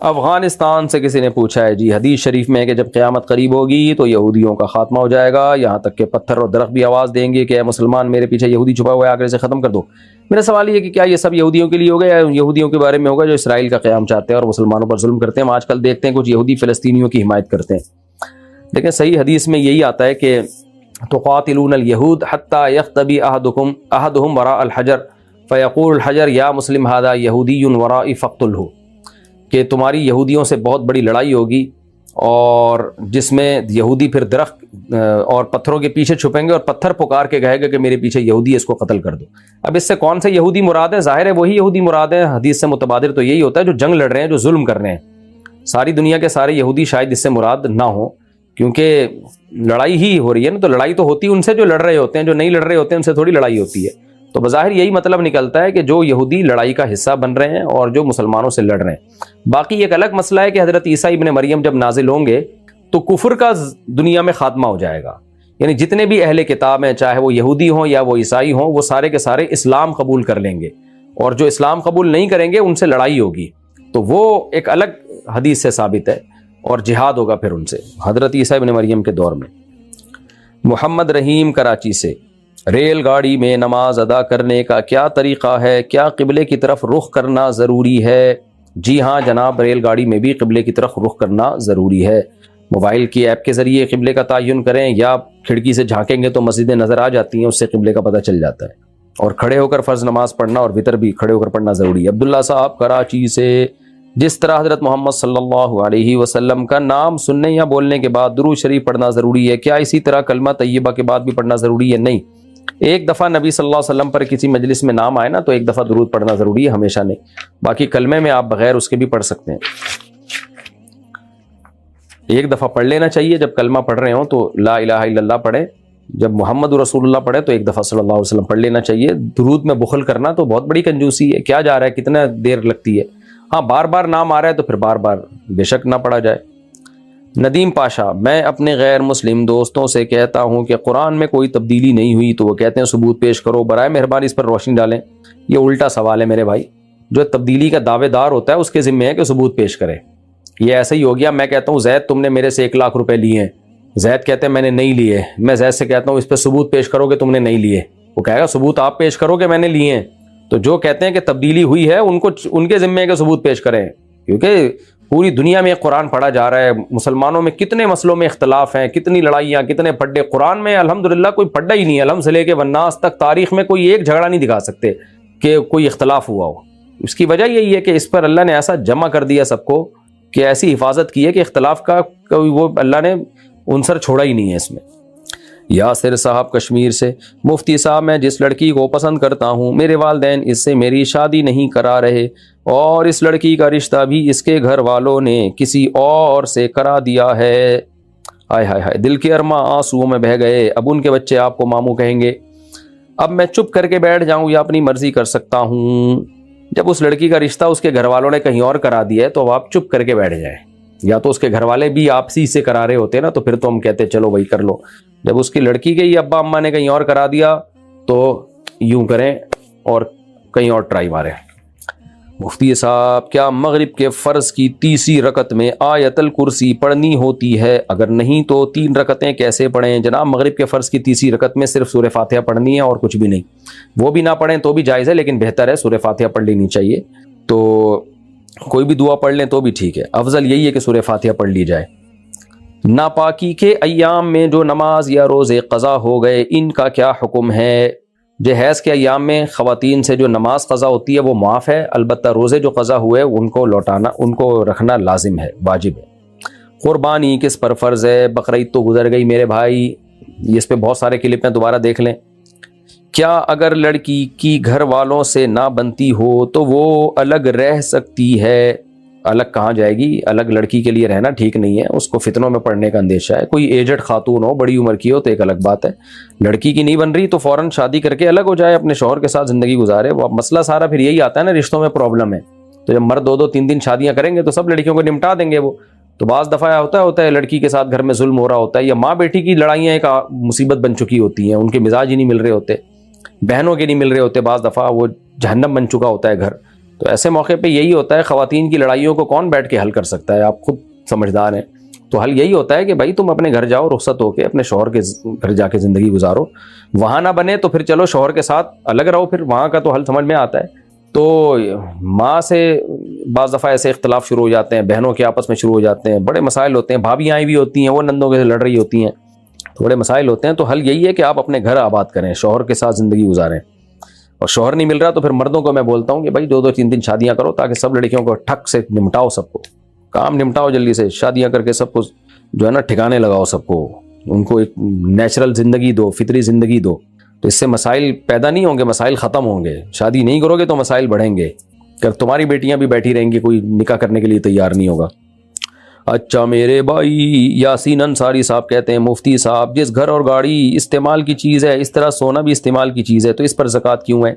افغانستان سے کسی نے پوچھا ہے جی، حدیث شریف میں ہے کہ جب قیامت قریب ہوگی تو یہودیوں کا خاتمہ ہو جائے گا، یہاں تک کہ پتھر اور درخت بھی آواز دیں گے کہ اے مسلمان میرے پیچھے یہودی چھپا ہوا ہے، آگے سے ختم کر دو۔ میرا سوال یہ ہے کہ کیا یہ سب یہودیوں کے لیے ہوگا یا یہودیوں کے بارے میں ہوگا جو اسرائیل کا قیام چاہتے ہیں اور مسلمانوں پر ظلم کرتے ہیں؟ ہم آج کل دیکھتے ہیں کچھ یہودی فلسطینیوں کی حمایت کرتے ہیں، لیکن صحیح حدیث میں یہی آتا ہے کہ تقاتلون اليہود حتی یختبی احدہم وراء الحجر فیقول الحجر یا مسلم ھذا یہودی ورائی فاقتلہ، کہ تمہاری یہودیوں سے بہت بڑی لڑائی ہوگی اور جس میں یہودی پھر درخت اور پتھروں کے پیچھے چھپیں گے اور پتھر پکار کے کہے گا کہ میرے پیچھے یہودی ہے، اس کو قتل کر دو۔ اب اس سے کون سے یہودی مراد ہیں؟ ظاہر ہے وہی یہودی مراد ہیں، حدیث سے متبادر تو یہی ہوتا ہے جو جنگ لڑ رہے ہیں، جو ظلم کر رہے ہیں۔ ساری دنیا کے سارے یہودی شاید اس سے مراد نہ ہوں، کیونکہ لڑائی ہی ہو رہی ہے نا، تو لڑائی تو ہوتی ان سے جو لڑ رہے ہوتے ہیں، جو نہیں لڑ رہے ہوتے ہیں ان سے تھوڑی لڑائی ہوتی ہے۔ تو بظاہر یہی مطلب نکلتا ہے کہ جو یہودی لڑائی کا حصہ بن رہے ہیں اور جو مسلمانوں سے لڑ رہے ہیں۔ باقی ایک الگ مسئلہ ہے کہ حضرت عیسیٰ ابن مریم جب نازل ہوں گے تو کفر کا دنیا میں خاتمہ ہو جائے گا، یعنی جتنے بھی اہل کتاب ہیں، چاہے وہ یہودی ہوں یا وہ عیسائی ہوں، وہ سارے کے سارے اسلام قبول کر لیں گے، اور جو اسلام قبول نہیں کریں گے ان سے لڑائی ہوگی، تو وہ ایک الگ حدیث سے ثابت ہے، اور جہاد ہوگا پھر ان سے حضرت عیسیٰ ابن مریم کے دور میں۔ محمد رحیم کراچی سے، ریل گاڑی میں نماز ادا کرنے کا کیا طریقہ ہے؟ کیا قبلے کی طرف رخ کرنا ضروری ہے؟ جی ہاں جناب، ریل گاڑی میں بھی قبلے کی طرف رخ کرنا ضروری ہے۔ موبائل کی ایپ کے ذریعے قبلے کا تعین کریں یا کھڑکی سے جھانکیں گے تو مسجدیں نظر آ جاتی ہیں، اس سے قبلے کا پتہ چل جاتا ہے۔ اور کھڑے ہو کر فرض نماز پڑھنا اور وتر بھی کھڑے ہو کر پڑھنا ضروری ہے۔ عبداللہ صاحب کراچی سے، جس طرح حضرت محمد صلی اللہ علیہ وسلم کا نام سننے یا بولنے کے بعد درود شریف پڑھنا ضروری ہے، کیا اسی طرح کلمہ طیبہ کے بعد بھی پڑھنا ضروری ہے؟ نہیں، ایک دفعہ نبی صلی اللہ علیہ وسلم پر کسی مجلس میں نام آئے نا تو ایک دفعہ درود پڑھنا ضروری ہے، ہمیشہ نہیں۔ باقی کلمے میں آپ بغیر اس کے بھی پڑھ سکتے ہیں، ایک دفعہ پڑھ لینا چاہیے، جب کلمہ پڑھ رہے ہوں تو لا الہ الا اللہ پڑھیں، جب محمد رسول اللہ پڑھے تو ایک دفعہ صلی اللہ علیہ وسلم پڑھ لینا چاہیے۔ درود میں بخل کرنا تو بہت بڑی کنجوسی ہے، کیا جا رہا ہے، کتنا دیر لگتی ہے۔ ہاں بار بار نام آ رہا ہے تو پھر بار بار بے شک نہ پڑھا جائے۔ ندیم پاشا، میں اپنے غیر مسلم دوستوں سے کہتا ہوں کہ قرآن میں کوئی تبدیلی نہیں ہوئی تو وہ کہتے ہیں ثبوت پیش کرو، برائے مہربانی اس پر روشنی ڈالیں۔ یہ الٹا سوال ہے میرے بھائی، جو تبدیلی کا دعوے دار ہوتا ہے اس کے ذمہ ہے کہ ثبوت پیش کرے۔ یہ ایسا ہی ہو گیا، میں کہتا ہوں زید تم نے میرے سے 1,00,000 روپے لیے ہیں، زید کہتے ہیں میں نے نہیں لیے، میں زید سے کہتا ہوں اس پہ ثبوت پیش کرو کہ تم نے نہیں لیے، وہ کہے گا ثبوت آپ پیش کرو کہ میں نے لیے ہیں۔ تو جو کہتے ہیں کہ تبدیلی ہوئی ہے ان کے ذمہ ہے کہ ثبوت پیش کریں، کیونکہ پوری دنیا میں قرآن پڑھا جا رہا ہے، مسلمانوں میں کتنے مسئلوں میں اختلاف ہیں، کتنی لڑائیاں، کتنے پڈے، قرآن میں الحمدللہ کوئی پڈا ہی نہیں ہے، الحمد سے لے کے والناس تک تاریخ میں کوئی ایک جھگڑا نہیں دکھا سکتے کہ کوئی اختلاف ہوا ہو۔ اس کی وجہ یہی ہے کہ اس پر اللہ نے ایسا جمع کر دیا سب کو کہ ایسی حفاظت کی ہے کہ اختلاف کا کوئی وہ اللہ نے عنصر چھوڑا ہی نہیں ہے اس میں۔ یاسر صاحب کشمیر سے، مفتی صاحب میں جس لڑکی کو پسند کرتا ہوں میرے والدین اس سے میری شادی نہیں کرا رہے اور اس لڑکی کا رشتہ بھی اس کے گھر والوں نے کسی اور سے کرا دیا ہے۔ ہائے ہائے ہائے، دل کے ارماں آنسوؤں میں بہہ گئے۔ اب ان کے بچے آپ کو ماموں کہیں گے۔ اب میں چپ کر کے بیٹھ جاؤں یا اپنی مرضی کر سکتا ہوں؟ جب اس لڑکی کا رشتہ اس کے گھر والوں نے کہیں اور کرا دیا ہے تو اب آپ چپ کر کے بیٹھ جائیں، یا تو اس کے گھر والے بھی آپسی سے کرا رہے ہوتے نا تو پھر تو ہم کہتے چلو وہی کر لو۔ جب اس کی لڑکی کے ہی ابا اماں نے کہیں اور کرا دیا تو یوں کریں اور کہیں اور ٹرائی ماریں۔ مفتی صاحب کیا مغرب کے فرض کی تیسری رکعت میں آیت الکرسی پڑھنی ہوتی ہے؟ اگر نہیں تو 3 رکعتیں کیسے پڑھیں؟ جناب مغرب کے فرض کی تیسری رکعت میں صرف سورہ فاتحہ پڑھنی ہے اور کچھ بھی نہیں، وہ بھی نہ پڑھیں تو بھی جائز ہے، لیکن بہتر ہے سورہ فاتحہ پڑھ لینی چاہیے۔ تو کوئی بھی دعا پڑھ لیں تو بھی ٹھیک ہے، افضل یہی ہے کہ سورہ فاتحہ پڑھ لی جائے۔ ناپاکی کے ایام میں جو نماز یا روزے قضا ہو گئے ان کا کیا حکم ہے؟ جہیز کے ایام میں خواتین سے جو نماز قضا ہوتی ہے وہ معاف ہے، البتہ روزے جو قضا ہوئے ان کو لوٹانا، ان کو رکھنا لازم ہے، واجب ہے۔ قربانی کس پر فرض ہے؟ بقرعید تو گزر گئی میرے بھائی، اس پہ بہت سارے کلپ ہیں، دوبارہ دیکھ لیں۔ کیا اگر لڑکی کی گھر والوں سے نہ بنتی ہو تو وہ الگ رہ سکتی ہے؟ الگ کہاں جائے گی؟ الگ لڑکی کے لیے رہنا ٹھیک نہیں ہے، اس کو فتنوں میں پڑنے کا اندیشہ ہے۔ کوئی ایجڈ خاتون ہو، بڑی عمر کی ہو تو ایک الگ بات ہے، لڑکی کی نہیں بن رہی تو فوراً شادی کر کے الگ ہو جائے، اپنے شوہر کے ساتھ زندگی گزارے۔ وہ مسئلہ سارا پھر یہی آتا ہے نا، رشتوں میں پرابلم ہے تو جب مرد 2 3 شادیاں کریں گے تو سب لڑکیوں کو نمٹا دیں گے وہ۔ تو بعض دفعہ ہوتا ہے لڑکی کے ساتھ گھر میں ظلم ہو رہا ہوتا ہے، یا ماں بیٹی کی لڑائیاں ایک مصیبت بن چکی ہوتی ہیں، ان کے مزاج ہی نہیں مل رہے ہوتے، بہنوں کے نہیں مل رہے ہوتے، بعض دفعہ وہ جہنم بن چکا ہوتا ہے گھر۔ تو ایسے موقع پہ یہی ہوتا ہے، خواتین کی لڑائیوں کو کون بیٹھ کے حل کر سکتا ہے؟ آپ خود سمجھدار ہیں، تو حل یہی ہوتا ہے کہ بھائی تم اپنے گھر جاؤ، رخصت ہو کے اپنے شوہر کے گھر جا کے زندگی گزارو۔ وہاں نہ بنے تو پھر چلو شوہر کے ساتھ الگ رہو، پھر وہاں کا تو حل سمجھ میں آتا ہے۔ تو ماں سے بعض دفعہ ایسے اختلاف شروع ہو جاتے ہیں، بہنوں کے آپس میں شروع ہو جاتے ہیں، بڑے مسائل ہوتے ہیں، بھابیاں بھی ہوتی ہیں وہ نندوں کے لڑ رہی ہوتی ہیں، بڑے مسائل ہوتے ہیں۔ تو حل یہی ہے کہ آپ اپنے گھر آباد کریں، شوہر کے ساتھ زندگی گزاریں، اور شوہر نہیں مل رہا تو پھر مردوں کو میں بولتا ہوں کہ بھائی 2 3 شادیاں کرو، تاکہ سب لڑکیوں کو ٹھک سے نمٹاؤ، سب کو کام نمٹاؤ جلدی سے، شادیاں کر کے سب کو جو ہے نا ٹھکانے لگاؤ، سب کو ان کو ایک نیچرل زندگی دو، فطری زندگی دو، تو اس سے مسائل پیدا نہیں ہوں گے، مسائل ختم ہوں گے۔ شادی نہیں کرو گے تو مسائل بڑھیں گے، کہ تمہاری بیٹیاں بھی بیٹھی رہیں گی، کوئی نکاح کرنے کے لیے تیار نہیں ہوگا۔ اچھا میرے بھائی یاسین انصاری صاحب کہتے ہیں مفتی صاحب جس گھر اور گاڑی استعمال کی چیز ہے اس طرح سونا بھی استعمال کی چیز ہے، تو اس پر زکوٰۃ کیوں ہے؟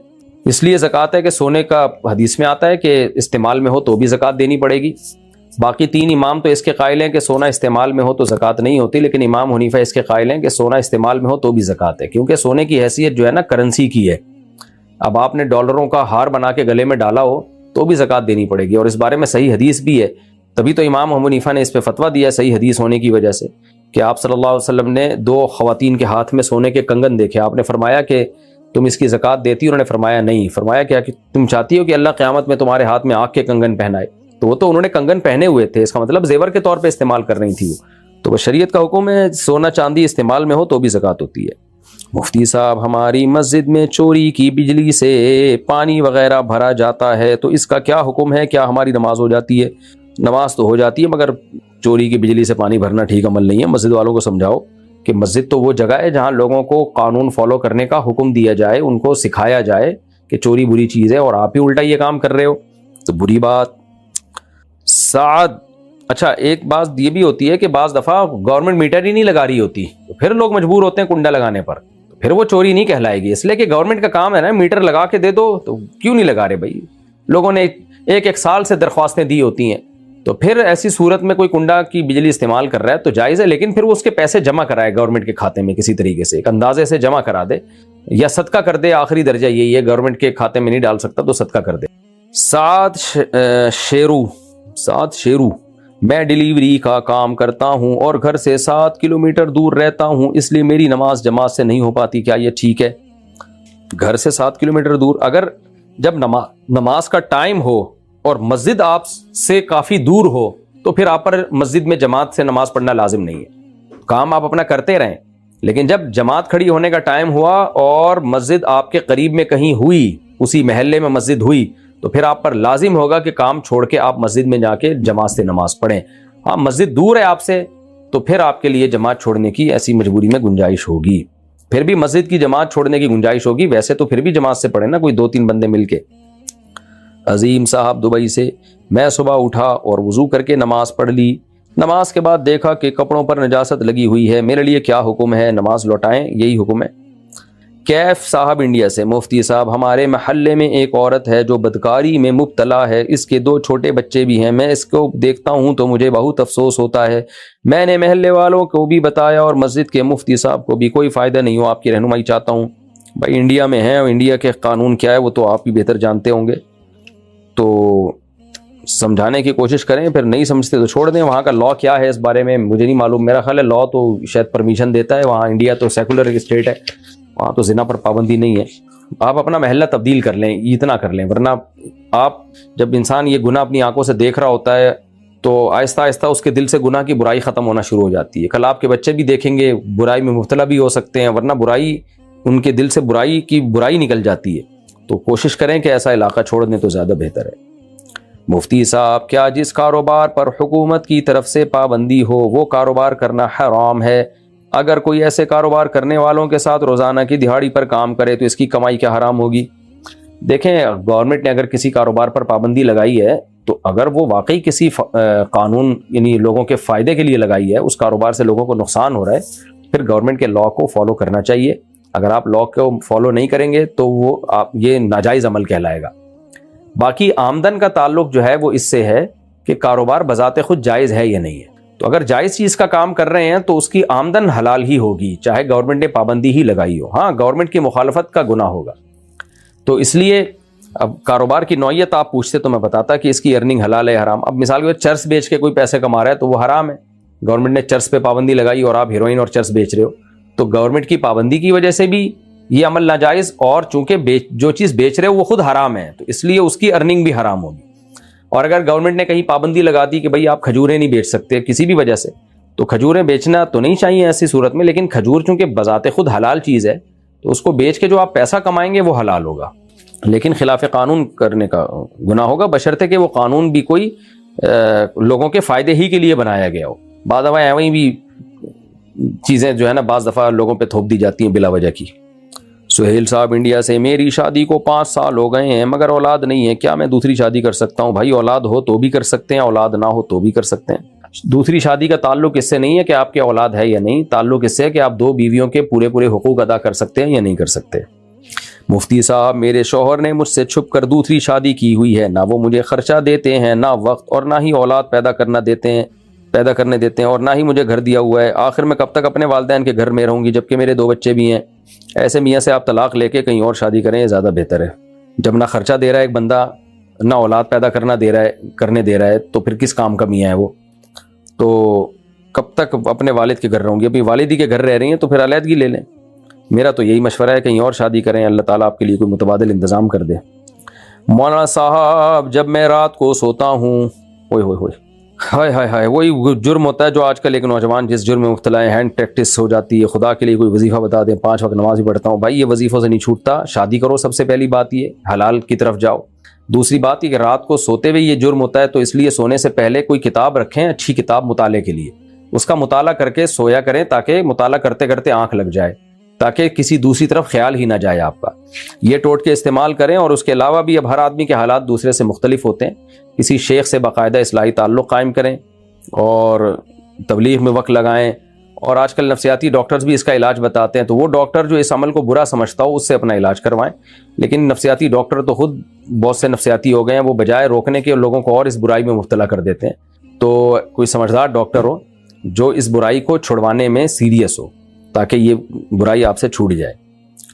اس لیے زکوٰۃ ہے کہ سونے کا حدیث میں آتا ہے کہ استعمال میں ہو تو بھی زکوٰۃ دینی پڑے گی۔ باقی 3 امام تو اس کے قائل ہیں کہ سونا استعمال میں ہو تو زکوٰۃ نہیں ہوتی، لیکن امام حنیفہ اس کے قائل ہیں کہ سونا استعمال میں ہو تو بھی زکوٰۃ ہے، کیونکہ سونے کی حیثیت جو ہے نا کرنسی کی ہے۔ اب آپ نے ڈالروں کا ہار بنا کے گلے میں ڈالا ہو تو بھی زکوٰۃ دینی پڑے گی، اور اس بارے میں صحیح حدیث بھی ہے، تبھی تو امام ابو حنیفہ نے اس پہ فتویٰ دیا ہے صحیح حدیث ہونے کی وجہ سے، کہ آپ صلی اللہ علیہ وسلم نے 2 خواتین کے ہاتھ میں سونے کے کنگن دیکھے، آپ نے فرمایا کہ تم اس کی زکوٰۃ دیتی؟ انہوں نے فرمایا نہیں۔ فرمایا کیا کہ تم چاہتی ہو کہ اللہ قیامت میں تمہارے ہاتھ میں آنکھ کے کنگن پہنائے؟ تو وہ تو انہوں نے کنگن پہنے ہوئے تھے، اس کا مطلب زیور کے طور پہ استعمال کر رہی تھی وہ، تو وہ شریعت کا حکم ہے سونا چاندی استعمال میں ہو تو بھی زکوٰۃ ہوتی ہے۔ مفتی صاحب ہماری مسجد میں چوری کی بجلی سے پانی وغیرہ بھرا جاتا ہے تو اس کا کیا حکم ہے؟ کیا ہماری نماز ہو جاتی ہے؟ نماز تو ہو جاتی ہے، مگر چوری کی بجلی سے پانی بھرنا ٹھیک عمل نہیں ہے۔ مسجد والوں کو سمجھاؤ کہ مسجد تو وہ جگہ ہے جہاں لوگوں کو قانون فالو کرنے کا حکم دیا جائے، ان کو سکھایا جائے کہ چوری بری چیز ہے، اور آپ ہی الٹا یہ کام کر رہے ہو تو بری بات۔ سعد اچھا ایک بات یہ بھی ہوتی ہے کہ بعض دفعہ گورنمنٹ میٹر ہی نہیں لگا رہی ہوتی، تو پھر لوگ مجبور ہوتے ہیں کنڈا لگانے پر، تو پھر وہ چوری نہیں کہلائے گی، اس لیے کہ گورنمنٹ کا کام ہے نا میٹر لگا کے دے دو، تو کیوں نہیں لگا رہے بھائی؟ لوگوں نے ایک سال سے درخواستیں دی ہوتی ہیں، تو پھر ایسی صورت میں کوئی کنڈا کی بجلی استعمال کر رہا ہے تو جائز ہے، لیکن پھر وہ اس کے پیسے جمع کرائے گورنمنٹ کے کھاتے میں، کسی طریقے سے ایک اندازے سے جمع کرا دے، یا صدقہ کر دے، آخری درجہ یہی ہے، گورنمنٹ کے کھاتے میں نہیں ڈال سکتا تو صدقہ کر دے۔ سعد شیرو میں ڈیلیوری کا کام کرتا ہوں اور گھر سے 7 کلومیٹر دور رہتا ہوں، اس لیے میری نماز جماعت سے نہیں ہو پاتی، کیا یہ ٹھیک ہے؟ گھر سے 7 کلومیٹر دور، اگر جب نماز کا ٹائم ہو اور مسجد آپ سے کافی دور ہو تو پھر آپ پر مسجد میں جماعت سے نماز پڑھنا لازم نہیں ہے، کام آپ اپنا کرتے رہیں، لیکن جب جماعت کھڑی ہونے کا ٹائم ہوا اور مسجد آپ کے قریب میں کہیں ہوئی، اسی محلے میں مسجد ہوئی، تو پھر آپ پر لازم ہوگا کہ کام چھوڑ کے آپ مسجد میں جا کے جماعت سے نماز پڑھیں۔ ہاں مسجد دور ہے آپ سے تو پھر آپ کے لیے جماعت چھوڑنے کی ایسی مجبوری میں گنجائش ہوگی، پھر بھی مسجد کی جماعت چھوڑنے کی گنجائش ہوگی، ویسے تو پھر بھی جماعت سے پڑھے نا، کوئی 2-3 بندے مل کے۔ عظیم صاحب دبئی سے، میں صبح اٹھا اور وضو کر کے نماز پڑھ لی، نماز کے بعد دیکھا کہ کپڑوں پر نجاست لگی ہوئی ہے، میرے لیے کیا حکم ہے؟ نماز لوٹائیں، یہی حکم ہے۔ کیف صاحب انڈیا سے، مفتی صاحب ہمارے محلے میں ایک عورت ہے جو بدکاری میں مبتلا ہے، اس کے 2 چھوٹے بچے بھی ہیں، میں اس کو دیکھتا ہوں تو مجھے بہت افسوس ہوتا ہے، میں نے محلے والوں کو بھی بتایا اور مسجد کے مفتی صاحب کو بھی، کوئی فائدہ نہیں ہو، آپ کی رہنمائی چاہتا ہوں۔ بھائی انڈیا میں ہیں اور انڈیا کے قانون کیا ہے وہ تو آپ بھی بہتر جانتے ہوں گے، تو سمجھانے کی کوشش کریں، پھر نہیں سمجھتے تو چھوڑ دیں۔ وہاں کا لا کیا ہے اس بارے میں مجھے نہیں معلوم، میرا خیال ہے لا تو شاید پرمیشن دیتا ہے، وہاں انڈیا تو سیکولر اسٹیٹ ہے، وہاں تو زنا پر پابندی نہیں ہے۔ آپ اپنا محلہ تبدیل کر لیں، اتنا کر لیں، ورنہ آپ جب انسان یہ گناہ اپنی آنکھوں سے دیکھ رہا ہوتا ہے تو آہستہ آہستہ اس کے دل سے گناہ کی برائی ختم ہونا شروع ہو جاتی ہے۔ کل آپ کے بچے بھی دیکھیں گے، برائی میں مبتلا بھی ہو سکتے ہیں، ورنہ برائی ان کے دل سے برائی کی برائی نکل جاتی ہے۔ تو کوشش کریں کہ ایسا علاقہ چھوڑ دیں تو زیادہ بہتر ہے۔ مفتی صاحب کیا جس کاروبار پر حکومت کی طرف سے پابندی ہو وہ کاروبار کرنا حرام ہے؟ اگر کوئی ایسے کاروبار کرنے والوں کے ساتھ روزانہ کی دہاڑی پر کام کرے تو اس کی کمائی کیا حرام ہوگی؟ دیکھیں، گورنمنٹ نے اگر کسی کاروبار پر پابندی لگائی ہے تو اگر وہ واقعی کسی قانون یعنی لوگوں کے فائدے کے لیے لگائی ہے، اس کاروبار سے لوگوں کو نقصان ہو رہا ہے، پھر گورنمنٹ کے لا کو فالو کرنا چاہیے۔ اگر آپ لا کو فالو نہیں کریں گے تو وہ یہ ناجائز عمل کہلائے گا۔ باقی آمدن کا تعلق جو ہے وہ اس سے ہے کہ کاروبار بذات خود جائز ہے یا نہیں ہے، تو اگر جائز چیز کا کام کر رہے ہیں تو اس کی آمدن حلال ہی ہوگی، چاہے گورنمنٹ نے پابندی ہی لگائی ہو۔ ہاں، گورنمنٹ کی مخالفت کا گناہ ہوگا، تو اس لیے اب کاروبار کی نوعیت آپ پوچھتے تو میں بتاتا کہ اس کی ارننگ حلال ہے حرام۔ اب مثال کے چرس بیچ کے کوئی پیسے کما رہا ہے تو وہ حرام ہے، گورنمنٹ نے چرس پہ پابندی لگائی اور آپ ہیروئن اور چرس بیچ رہے ہو، تو گورنمنٹ کی پابندی کی وجہ سے بھی یہ عمل ناجائز، اور چونکہ جو چیز بیچ رہے ہو وہ خود حرام ہے تو اس لیے اس کی ارننگ بھی حرام ہوگی۔ اور اگر گورنمنٹ نے کہیں پابندی لگا دی کہ بھئی آپ کھجوریں نہیں بیچ سکتے کسی بھی وجہ سے، تو کھجوریں بیچنا تو نہیں چاہیے ایسی صورت میں، لیکن کھجور چونکہ بذات خود حلال چیز ہے تو اس کو بیچ کے جو آپ پیسہ کمائیں گے وہ حلال ہوگا، لیکن خلاف قانون کرنے کا گناہ ہوگا، بشرطے کہ وہ قانون بھی کوئی لوگوں کے فائدے ہی کے لیے بنایا گیا ہو۔ بعض دفعہ ایویں بھی چیزیں جو ہے نا بعض دفعہ لوگوں پہ تھوپ دی جاتی ہیں بلا وجہ کی۔ سہیل صاحب انڈیا سے، میری شادی کو 5 سال ہو گئے ہیں مگر اولاد نہیں ہے، کیا میں دوسری شادی کر سکتا ہوں؟ بھائی اولاد ہو تو بھی کر سکتے ہیں، اولاد نہ ہو تو بھی کر سکتے ہیں۔ دوسری شادی کا تعلق اس سے نہیں ہے کہ آپ کے اولاد ہے یا نہیں، تعلق اس سے ہے کہ آپ 2 بیویوں کے پورے حقوق ادا کر سکتے ہیں یا نہیں کر سکتے۔ مفتی صاحب میرے شوہر نے مجھ سے چھپ کر دوسری شادی کی ہوئی ہے، نہ وہ مجھے خرچہ دیتے ہیں، نہ وقت، اور نہ ہی اولاد پیدا کرنے دیتے ہیں، اور نہ ہی مجھے گھر دیا ہوا ہے، آخر میں کب تک اپنے والدین کے گھر میں رہوں گی جبکہ میرے 2 بچے بھی ہیں؟ ایسے میاں سے آپ طلاق لے کے کہیں اور شادی کریں، یہ زیادہ بہتر ہے۔ جب نہ خرچہ دے رہا ہے ایک بندہ، نہ اولاد پیدا کرنے دے رہا ہے تو پھر کس کام کا میاں ہے وہ؟ تو کب تک اپنے والد کے گھر رہوں گی؟ ابھی والدی کے گھر رہ رہی ہیں تو پھر علیحدگی لے لیں۔ میرا تو یہی مشورہ ہے کہیں اور شادی کریں، اللہ تعالیٰ آپ کے لیے کوئی متبادل انتظام کر دے۔ مولانا صاحب جب میں رات کو سوتا ہوں، ہائے وہی جرم ہوتا ہے جو آج کل ایک نوجوان جس جرم میں مبتلا ہے، ہینڈ پریکٹس ہو جاتی ہے، خدا کے لیے کوئی وظیفہ بتا دیں، 5 وقت نماز ہی پڑھتا ہوں۔ بھائی یہ وظیفوں سے نہیں چھوٹتا، شادی کرو، سب سے پہلی بات یہ حلال کی طرف جاؤ۔ دوسری بات یہ کہ رات کو سوتے ہوئے یہ جرم ہوتا ہے تو اس لیے سونے سے پہلے کوئی کتاب رکھیں، اچھی کتاب مطالعے کے لیے، اس کا مطالعہ کر کے سویا کریں تاکہ مطالعہ کرتے کرتے آنکھ لگ جائے، تاکہ کسی دوسری طرف خیال ہی نہ جائے آپ کا۔ یہ ٹوٹکے استعمال کریں، اور اس کے علاوہ بھی اب ہر آدمی کے حالات دوسرے سے مختلف ہوتے ہیں، کسی شیخ سے باقاعدہ اصلاحی تعلق قائم کریں اور تبلیغ میں وقت لگائیں، اور آج کل نفسیاتی ڈاکٹرز بھی اس کا علاج بتاتے ہیں، تو وہ ڈاکٹر جو اس عمل کو برا سمجھتا ہو اس سے اپنا علاج کروائیں۔ لیکن نفسیاتی ڈاکٹر تو خود بہت سے نفسیاتی ہو گئے ہیں، وہ بجائے روکنے کے لوگوں کو اور اس برائی میں مبتلا کر دیتے ہیں۔ تو کوئی سمجھدار ڈاکٹر ہو جو اس برائی کو چھڑوانے میں سیریس ہو تاکہ یہ برائی آپ سے چھوٹ جائے۔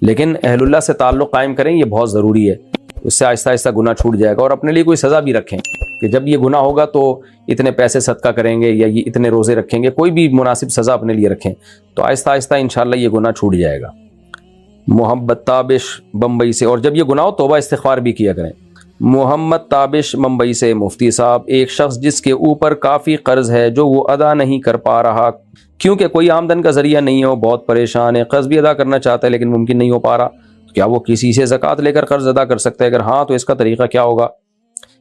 لیکن اہل اللہ سے تعلق قائم کریں، یہ بہت ضروری ہے، اس سے آہستہ آہستہ گناہ چھوٹ جائے گا۔ اور اپنے لیے کوئی سزا بھی رکھیں کہ جب یہ گناہ ہوگا تو اتنے پیسے صدقہ کریں گے یا یہ اتنے روزے رکھیں گے، کوئی بھی مناسب سزا اپنے لیے رکھیں تو آہستہ آہستہ انشاءاللہ یہ گناہ چھوٹ جائے گا۔ محمد تابش بمبئی سے، اور جب یہ گناہ ہو توبہ استغفار بھی کیا کریں۔ محمد تابش ممبئی سے، مفتی صاحب ایک شخص جس کے اوپر کافی قرض ہے جو وہ ادا نہیں کر پا رہا کیونکہ کوئی آمدن کا ذریعہ نہیں ہے، وہ بہت پریشان ہے، قرض بھی ادا کرنا چاہتا ہے لیکن ممکن نہیں ہو پا رہا، کیا وہ کسی سے زکوٰۃ لے کر قرض ادا کر سکتا ہے؟ اگر ہاں تو اس کا طریقہ کیا ہوگا؟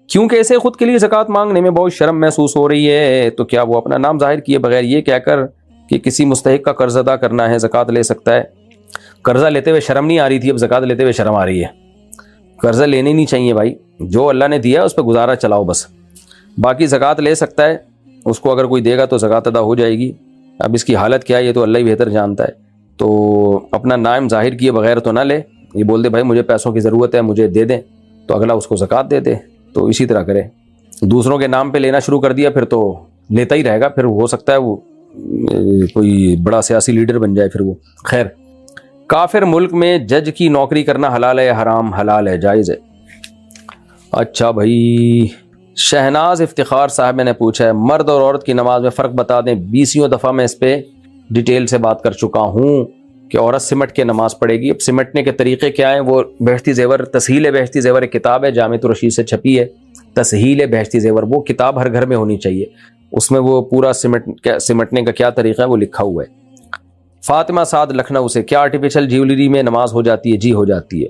کیونکہ اسے خود کے لیے زکوٰۃ مانگنے میں بہت شرم محسوس ہو رہی ہے تو کیا وہ اپنا نام ظاہر کیے بغیر یہ کہہ کر کہ کسی مستحق کا قرض ادا کرنا ہے زکوٰۃ لے سکتا ہے؟ قرضہ لیتے ہوئے شرم نہیں آ رہی تھی، اب زکوٰۃ لیتے ہوئے شرم آ رہی ہے۔ قرضہ لینے نہیں چاہیے بھائی، جو اللہ نے دیا ہے اس پہ گزارا چلاؤ بس۔ باقی زکوٰۃ لے سکتا ہے، اس کو اگر کوئی دے گا تو زکوٰۃ ادا ہو جائے گی۔ اب اس کی حالت کیا ہے یہ تو اللہ ہی بہتر جانتا ہے، تو اپنا نام ظاہر کیے بغیر تو نہ لے، یہ بول دے بھائی مجھے پیسوں کی ضرورت ہے مجھے دے دیں، تو اگلا اس کو زکوٰۃ دے دے، تو اسی طرح کرے۔ دوسروں کے نام پہ لینا شروع کر دیا پھر تو لیتا ہی رہے گا، پھر ہو سکتا ہے وہ کوئی بڑا سیاسی لیڈر بن جائے پھر وہ۔ خیر، کافر ملک میں جج کی نوکری کرنا حلال ہے یا حرام؟ حلال ہے، جائز ہے۔ اچھا بھائی، شہناز افتخار صاحب نے پوچھا ہے مرد اور عورت کی نماز میں فرق بتا دیں، 20 دفعہ میں اس پہ ڈیٹیل سے بات کر چکا ہوں کہ عورت سمٹ کے نماز پڑھے گی۔ اب سمٹنے کے طریقے کیا ہیں وہ بہشتی زیور، تسہیل بہشتی زیور ایک کتاب ہے، جامع الرشید سے چھپی ہے، تسہیل بہشتی زیور، وہ کتاب ہر گھر میں ہونی چاہیے، اس میں وہ پورا سمٹنے کا کیا طریقہ ہے وہ لکھا ہوا ہے۔ فاطمہ سعد لکھنؤ سے، کیا آرٹیفیشل جیولری میں نماز ہو جاتی ہے؟ جی ہو جاتی ہے۔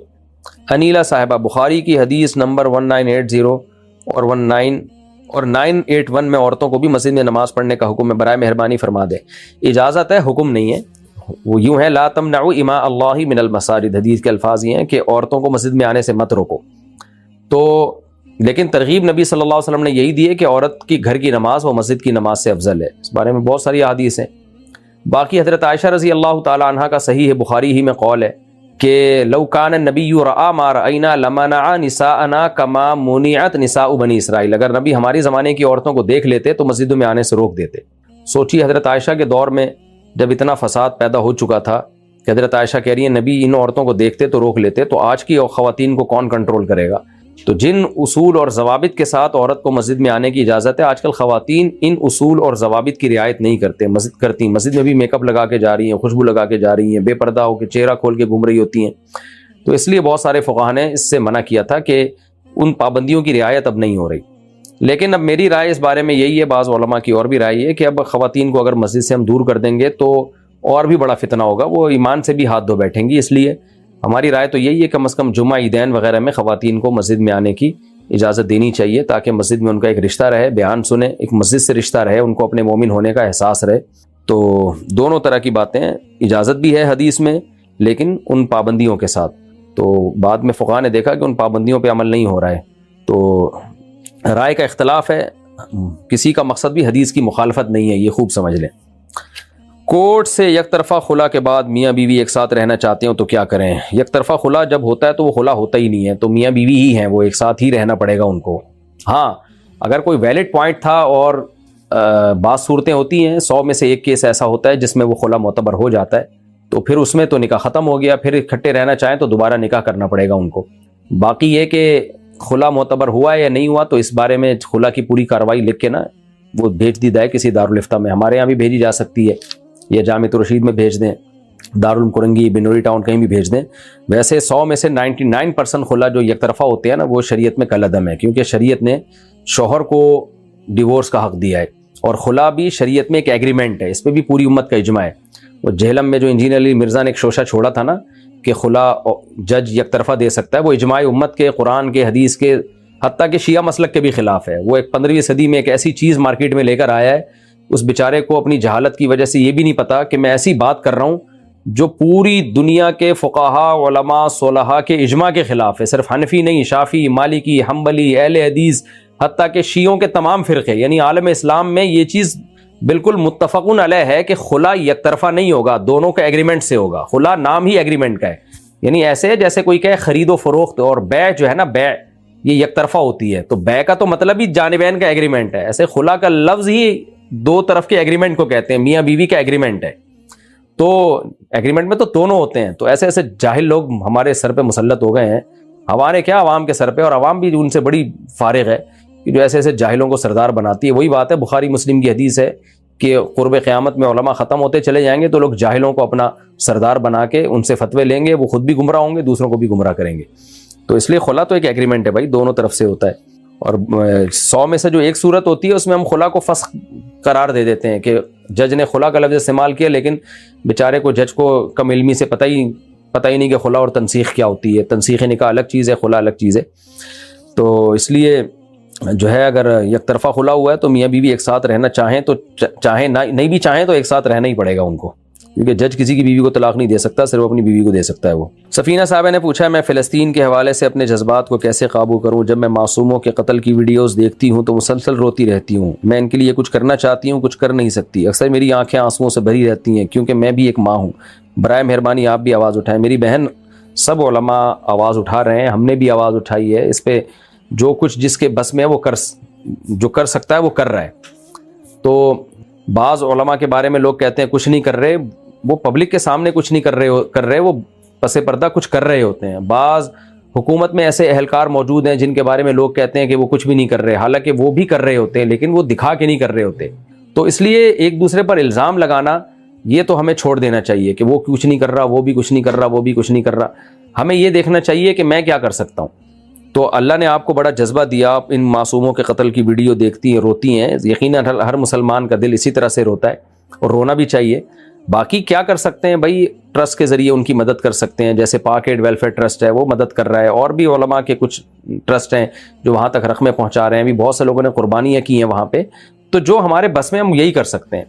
انیلا صاحبہ، بخاری کی حدیث نمبر 1980 اور 981 میں عورتوں کو بھی مسجد میں نماز پڑھنے کا حکم ہے، برائے مہربانی فرما دیں۔ اجازت ہے، حکم نہیں ہے، وہ یوں ہے لا تمنعوا اماء اللہ من المساجد، حدیث کے الفاظ یہ ہیں کہ عورتوں کو مسجد میں آنے سے مت روکو، تو لیکن ترغیب نبی صلی اللہ علیہ وسلم نے یہی دی ہے کہ عورت کی گھر کی نماز وہ مسجد کی نماز سے افضل ہے، اس بارے میں بہت ساری احادیث ہیں۔ باقی حضرت عائشہ رضی اللہ تعالی عنہا کا صحیح ہے بخاری ہی میں قول ہے کہ لو کان النبی رأى ما رأینا لمنع نساءنا کما منعت نساء بنی اسرائیل، اگر نبی ہمارے زمانے کی عورتوں کو دیکھ لیتے تو مسجدوں میں آنے سے روک دیتے۔ سوچیے حضرت عائشہ کے دور میں جب اتنا فساد پیدا ہو چکا تھا کہ حضرت عائشہ کہہ رہی ہیں نبی ان عورتوں کو دیکھتے تو روک لیتے، تو آج کی خواتین کو کون کنٹرول کرے گا؟ تو جن اصول اور ضوابط کے ساتھ عورت کو مسجد میں آنے کی اجازت ہے، آج کل خواتین ان اصول اور ضوابط کی رعایت نہیں کرتی، مسجد میں بھی میک اپ لگا کے جا رہی ہیں، خوشبو لگا کے جا رہی ہیں، بے پردہ ہو کے چہرہ کھول کے گھوم رہی ہوتی ہیں، تو اس لیے بہت سارے فقہا نے اس سے منع کیا تھا کہ ان پابندیوں کی رعایت اب نہیں ہو رہی۔ لیکن اب میری رائے اس بارے میں یہی ہے، بعض علماء کی اور بھی رائے ہے کہ اب خواتین کو اگر مسجد سے ہم دور کر دیں گے تو اور بھی بڑا فتنہ ہوگا، وہ ایمان سے بھی ہاتھ دھو بیٹھیں گی، اس لیے ہماری رائے تو یہی ہے کہ کم از کم جمعہ عیدین وغیرہ میں خواتین کو مسجد میں آنے کی اجازت دینی چاہیے، تاکہ مسجد میں ان کا ایک رشتہ رہے، بیان سنیں، ایک مسجد سے رشتہ رہے، ان کو اپنے مومن ہونے کا احساس رہے۔ تو دونوں طرح کی باتیں، اجازت بھی ہے حدیث میں لیکن ان پابندیوں کے ساتھ، تو بعد میں فقہا نے دیکھا کہ ان پابندیوں پہ عمل نہیں ہو رہا ہے، تو رائے کا اختلاف ہے، کسی کا مقصد بھی حدیث کی مخالفت نہیں ہے، یہ خوب سمجھ لیں۔ کورٹ سے یک طرفہ خلا کے بعد میاں بیوی ایک ساتھ رہنا چاہتے ہو تو کیا کریں؟ یک طرفہ خلا جب ہوتا ہے تو وہ خلا ہوتا ہی نہیں ہے، تو میاں بیوی ہی ہیں، وہ ایک ساتھ ہی رہنا پڑے گا ان کو۔ ہاں اگر کوئی ویلڈ پوائنٹ تھا اور بعض صورتیں ہوتی ہیں، 100 میں سے ایک کیس ایسا ہوتا ہے جس میں وہ خلا معتبر ہو جاتا ہے، تو پھر اس میں تو نکاح ختم ہو گیا، پھر اکٹھے رہنا چاہیں تو دوبارہ نکاح کرنا پڑے گا ان کو۔ باقی یہ کہ خلا معتبر ہوا ہے یا نہیں ہوا، تو اس بارے میں خلا کی پوری کارروائی لکھ کے نا وہ بھیج دی جائے کسی دارالفتہ میں، ہمارے یہاں بھی بھیجی جا سکتی ہے، یا جامع الرشید میں بھیج دیں، دارالکرنگی، بنوری ٹاؤن کہیں بھی بھیج دیں۔ ویسے 100 میں سے 99% خلا جو یک طرفہ ہوتے ہیں نا وہ شریعت میں کالعدم ہے، کیونکہ شریعت نے شوہر کو ڈیورس کا حق دیا ہے، اور خلا بھی شریعت میں ایک ایگریمنٹ ہے، اس پہ بھی پوری امت کا اجماع ہے۔ وہ جہلم میں جو انجینئر علی مرزا نے ایک شوشہ چھوڑا تھا نا کہ خلا جج یک طرفہ دے سکتا ہے، وہ اجماع امت کے، قرآن کے، حدیث کے، حتیٰ کہ شیعہ مسلک کے بھی خلاف ہے۔ وہ ایک 15ویں صدی میں ایک ایسی چیز مارکیٹ میں لے کر آیا ہے، اس بیچارے کو اپنی جہالت کی وجہ سے یہ بھی نہیں پتا کہ میں ایسی بات کر رہا ہوں جو پوری دنیا کے فقہاء، علماء، صلحاء کے اجماع کے خلاف ہے، صرف حنفی نہیں، شافعی، مالکی، حنبلی، اہل حدیث، حتیٰ کہ شیعوں کے تمام فرقے، یعنی عالم اسلام میں یہ چیز بالکل متفقن علیہ ہے کہ خلا یک طرفہ نہیں ہوگا، دونوں کا ایگریمنٹ سے ہوگا۔ خلا نام ہی ایگریمنٹ کا ہے، یعنی ایسے جیسے کوئی کہے خرید و فروخت، اور بیع جو ہے نا، بیع یہ یک طرفہ ہوتی ہے، تو بیع کا تو مطلب ہی جانبین کا ایگریمنٹ ہے، ایسے خلا کا لفظ ہی دو طرف کے ایگریمنٹ کو کہتے ہیں، میاں بیوی کا ایگریمنٹ ہے، تو ایگریمنٹ میں تو دونوں ہوتے ہیں۔ تو ایسے ایسے جاہل لوگ ہمارے سر پہ مسلط ہو گئے ہیں، ہمارے کیا عوام کے سر پہ، اور عوام بھی ان سے بڑی فارغ ہے کہ جو ایسے ایسے جاہلوں کو سردار بناتی ہے۔ وہی بات ہے، بخاری مسلم کی حدیث ہے کہ قرب قیامت میں علماء ختم ہوتے چلے جائیں گے تو لوگ جاہلوں کو اپنا سردار بنا کے ان سے فتوے لیں گے، وہ خود بھی گمراہ ہوں گے، دوسروں کو بھی گمراہ کریں گے۔ تو اس لیے خلا تو ایک ایگریمنٹ ہے بھائی، دونوں طرف سے ہوتا ہے۔ اور 100 میں سے جو ایک صورت ہوتی ہے اس میں ہم خلا کو فسخ قرار دے دیتے ہیں کہ جج نے خلا کا لفظ استعمال کیا، لیکن بیچارے کو، جج کو کم علمی سے پتہ ہی نہیں کہ خلا اور تنسیخ کیا ہوتی ہے، تنسیخ نکاح الگ چیز ہے، خلا الگ چیز ہے۔ تو اس لیے جو ہے اگر یک طرفہ خلا ہوا ہے تو میاں بیوی ایک ساتھ رہنا چاہیں تو چاہیں نہیں بھی چاہیں تو ایک ساتھ رہنا ہی پڑے گا ان کو، کیونکہ جج کسی کی بیوی کو طلاق نہیں دے سکتا، صرف اپنی بیوی کو دے سکتا ہے وہ۔ سفینہ صاحبہ نے پوچھا میں فلسطین کے حوالے سے اپنے جذبات کو کیسے قابو کروں؟ جب میں معصوموں کے قتل کی ویڈیوز دیکھتی ہوں تو مسلسل روتی رہتی ہوں، میں ان کے لیے کچھ کرنا چاہتی ہوں، کچھ کر نہیں سکتی، اکثر میری آنکھیں آنسوؤں سے بھری رہتی ہیں کیونکہ میں بھی ایک ماں ہوں، برائے مہربانی آپ بھی آواز اٹھائیں۔ میری بہن سب علماء آواز اٹھا رہے ہیں، ہم نے بھی آواز اٹھائی ہے، اس پہ جو کچھ جس کے بس میں ہے وہ جو کر سکتا ہے وہ کر رہا ہے۔ تو بعض علماء کے بارے میں لوگ کہتے ہیں کچھ نہیں کر رہے، وہ پبلک کے سامنے کچھ نہیں کر رہے وہ پس پردہ کچھ کر رہے ہوتے ہیں۔ بعض حکومت میں ایسے اہلکار موجود ہیں جن کے بارے میں لوگ کہتے ہیں کہ وہ کچھ بھی نہیں کر رہے، حالانکہ وہ بھی کر رہے ہوتے ہیں لیکن وہ دکھا کے نہیں کر رہے ہوتے۔ تو اس لیے ایک دوسرے پر الزام لگانا یہ تو ہمیں چھوڑ دینا چاہیے کہ وہ کچھ نہیں کر رہا، وہ بھی کچھ نہیں کر رہا، وہ بھی کچھ نہیں کر رہا۔ ہمیں یہ دیکھنا چاہیے کہ میں کیا کر سکتا ہوں۔ تو اللہ نے آپ کو بڑا جذبہ دیا، آپ ان معصوموں کے قتل کی ویڈیو دیکھتی ہیں، روتی ہیں، یقیناً ہر مسلمان کا دل اسی طرح سے روتا ہے اور رونا بھی چاہیے۔ باقی کیا کر سکتے ہیں بھائی، ٹرسٹ کے ذریعے ان کی مدد کر سکتے ہیں، جیسے پاک ایڈ ویلفیئر ٹرسٹ ہے وہ مدد کر رہا ہے، اور بھی علماء کے کچھ ٹرسٹ ہیں جو وہاں تک رقمیں پہنچا رہے ہیں، بھی بہت سے لوگوں نے قربانیاں کی ہیں وہاں پہ۔ تو جو ہمارے بس میں ہم یہی کر سکتے ہیں۔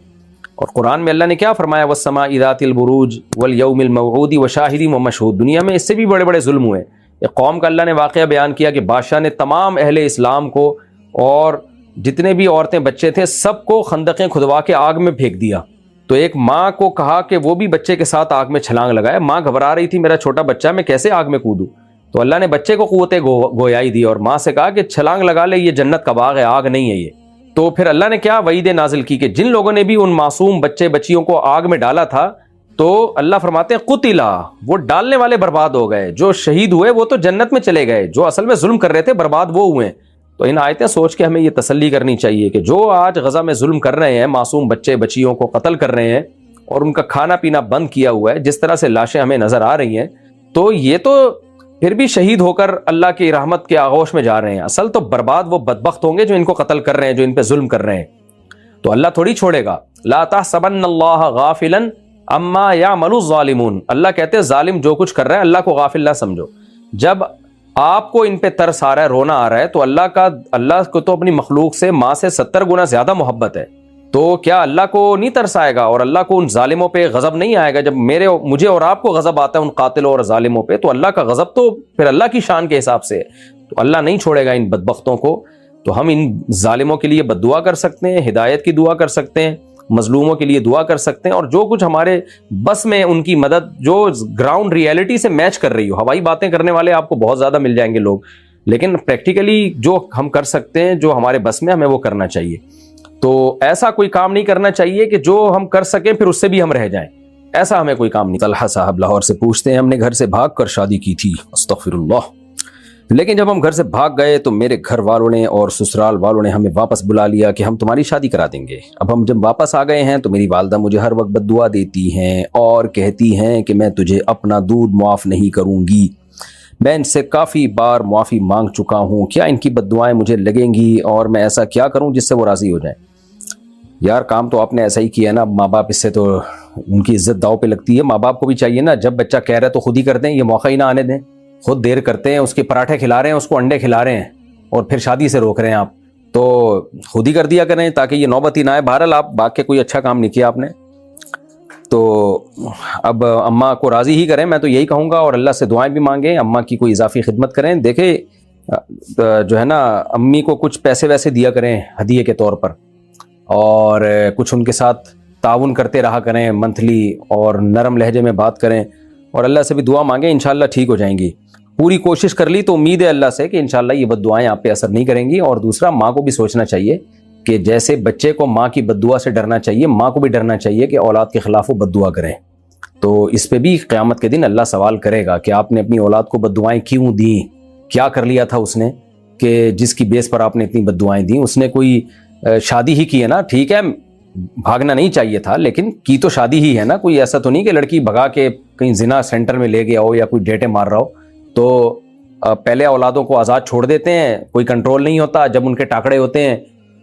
اور قرآن میں اللہ نے کیا فرمایا، وَالسَّمَاءِ ذَاتِ الْبُرُوجِ وَالْيَوْمِ الْمَوْعُودِ وَشَاهِدٍ وَمَشْهُودٍ۔ دنیا میں اس سے بھی بڑے بڑے ظلم ہوئے۔ ایک قوم کا اللہ نے واقعہ بیان کیا کہ بادشاہ نے تمام اہل اسلام کو اور جتنے بھی عورتیں بچے تھے سب کو خندقیں کھدوا کے آگ میں پھینک دیا۔ تو ایک ماں کو کہا کہ وہ بھی بچے کے ساتھ آگ میں چھلانگ لگائے۔ ماں گھبرا رہی تھی، میرا چھوٹا بچہ میں کیسے آگ میں کودوں؟ تو اللہ نے بچے کو قوت گویائی دی اور ماں سے کہا کہ چھلانگ لگا لے، یہ جنت کا باغ ہے، آگ نہیں ہے یہ۔ تو پھر اللہ نے کیا وعید نازل کی کہ جن لوگوں نے بھی ان معصوم بچے بچیوں کو آگ میں ڈالا تھا تو اللہ فرماتے ہیں قتلا، وہ ڈالنے والے برباد ہو گئے، جو شہید ہوئے وہ تو جنت میں چلے گئے، جو اصل میں ظلم کر رہے تھے برباد وہ ہوئے۔ تو ان آیتیں سوچ کے ہمیں یہ تسلی کرنی چاہیے کہ جو آج غزہ میں ظلم کر رہے ہیں، معصوم بچے بچیوں کو قتل کر رہے ہیں اور ان کا کھانا پینا بند کیا ہوا ہے، جس طرح سے لاشیں ہمیں نظر آ رہی ہیں، تو یہ تو پھر بھی شہید ہو کر اللہ کی رحمت کے آغوش میں جا رہے ہیں، اصل تو برباد وہ بدبخت ہوں گے جو ان کو قتل کر رہے ہیں، جو ان پہ ظلم کر رہے ہیں۔ تو اللہ تھوڑی چھوڑے گا۔ لا تحسبن اللہ غافلا اما یعمل الظالمون، اللہ کہتے ہیں ظالم جو کچھ کر رہا ہے اللہ کو غافل نہ سمجھو۔ جب آپ کو ان پہ ترس آ رہا ہے، رونا آ رہا ہے، تو اللہ کو تو اپنی مخلوق سے ماں سے 70 گنا زیادہ محبت ہے، تو کیا اللہ کو نہیں ترس آئے گا اور اللہ کو ان ظالموں پہ غضب نہیں آئے گا؟ جب مجھے اور آپ کو غضب آتا ہے ان قاتلوں اور ظالموں پہ، تو اللہ کا غضب تو پھر اللہ کی شان کے حساب سے ہے، تو اللہ نہیں چھوڑے گا ان بدبختوں کو۔ تو ہم ان ظالموں کے لیے بد دعا کر سکتے ہیں، ہدایت کی دعا کر سکتے ہیں، مظلوموں کے لیے دعا کر سکتے ہیں، اور جو کچھ ہمارے بس میں ان کی مدد جو گراؤنڈ ریئلٹی سے میچ کر رہی ہو۔ ہوائی باتیں کرنے والے آپ کو بہت زیادہ مل جائیں گے لوگ، لیکن پریکٹیکلی جو ہم کر سکتے ہیں، جو ہمارے بس میں، ہمیں وہ کرنا چاہیے۔ تو ایسا کوئی کام نہیں کرنا چاہیے کہ جو ہم کر سکیں پھر اس سے بھی ہم رہ جائیں، ایسا ہمیں کوئی کام نہیں۔ طلحہ صاحب لاہور سے پوچھتے ہیں ہم نے گھر سے بھاگ کر شادی کی تھی، استغفر اللہ، لیکن جب ہم گھر سے بھاگ گئے تو میرے گھر والوں نے اور سسرال والوں نے ہمیں واپس بلا لیا کہ ہم تمہاری شادی کرا دیں گے۔ اب ہم جب واپس آ گئے ہیں تو میری والدہ مجھے ہر وقت بد دعا دیتی ہیں اور کہتی ہیں کہ میں تجھے اپنا دودھ معاف نہیں کروں گی۔ میں ان سے کافی بار معافی مانگ چکا ہوں، کیا ان کی بد دعائیں مجھے لگیں گی اور میں ایسا کیا کروں جس سے وہ راضی ہو جائیں؟ یار کام تو آپ نے ایسا ہی کیا نا، ماں باپ اس سے تو ان کی عزت داؤ پہ لگتی ہے۔ ماں باپ کو بھی چاہیے نا، جب بچہ کہہ رہا ہے تو خود ہی کر دیں، یہ موقع ہی نہ آنے دیں۔ خود دیر کرتے ہیں، اس کے پراٹھے کھلا رہے ہیں، اس کو انڈے کھلا رہے ہیں اور پھر شادی سے روک رہے ہیں آپ، تو خود ہی کر دیا کریں تاکہ یہ نوبت ہی نہ آئے۔ بہرحال آپ باقی کے کوئی اچھا کام نہیں کیا آپ نے، تو اب اماں کو راضی ہی کریں، میں تو یہی کہوں گا، اور اللہ سے دعائیں بھی مانگیں، اماں کی کوئی اضافی خدمت کریں۔ دیکھیں جو ہے نا، امی کو کچھ پیسے ویسے دیا کریں ہدیے کے طور پر، اور کچھ ان کے ساتھ تعاون کرتے رہا کریں منتھلی، اور نرم لہجے میں بات کریں، اور اللہ سے بھی دعا مانگیں، انشاءاللہ ٹھیک ہو جائیں گی۔ پوری کوشش کر لی تو امید ہے اللہ سے کہ انشاءاللہ یہ بد دعائیں آپ پہ اثر نہیں کریں گی۔ اور دوسرا، ماں کو بھی سوچنا چاہیے کہ جیسے بچے کو ماں کی بد دعا سے ڈرنا چاہیے، ماں کو بھی ڈرنا چاہیے کہ اولاد کے خلاف وہ بد دعا کریں۔ تو اس پہ بھی قیامت کے دن اللہ سوال کرے گا کہ آپ نے اپنی اولاد کو بد دعائیں کیوں دیں، کیا کر لیا تھا اس نے کہ جس کی بیس پر آپ نے اتنی بد دعائیں دیں؟ اس نے کوئی شادی ہی کی ہے نا، ٹھیک ہے بھاگنا نہیں چاہیے تھا، لیکن کی تو شادی ہی ہے نا، کوئی ایسا تو نہیں کہ لڑکی بھگا کے کہیں زنا سینٹر میں لے گیا ہو یا کوئی ڈیٹے مار رہا ہو۔ تو پہلے اولادوں کو آزاد چھوڑ دیتے ہیں، کوئی کنٹرول نہیں ہوتا، جب ان کے ٹاکڑے ہوتے ہیں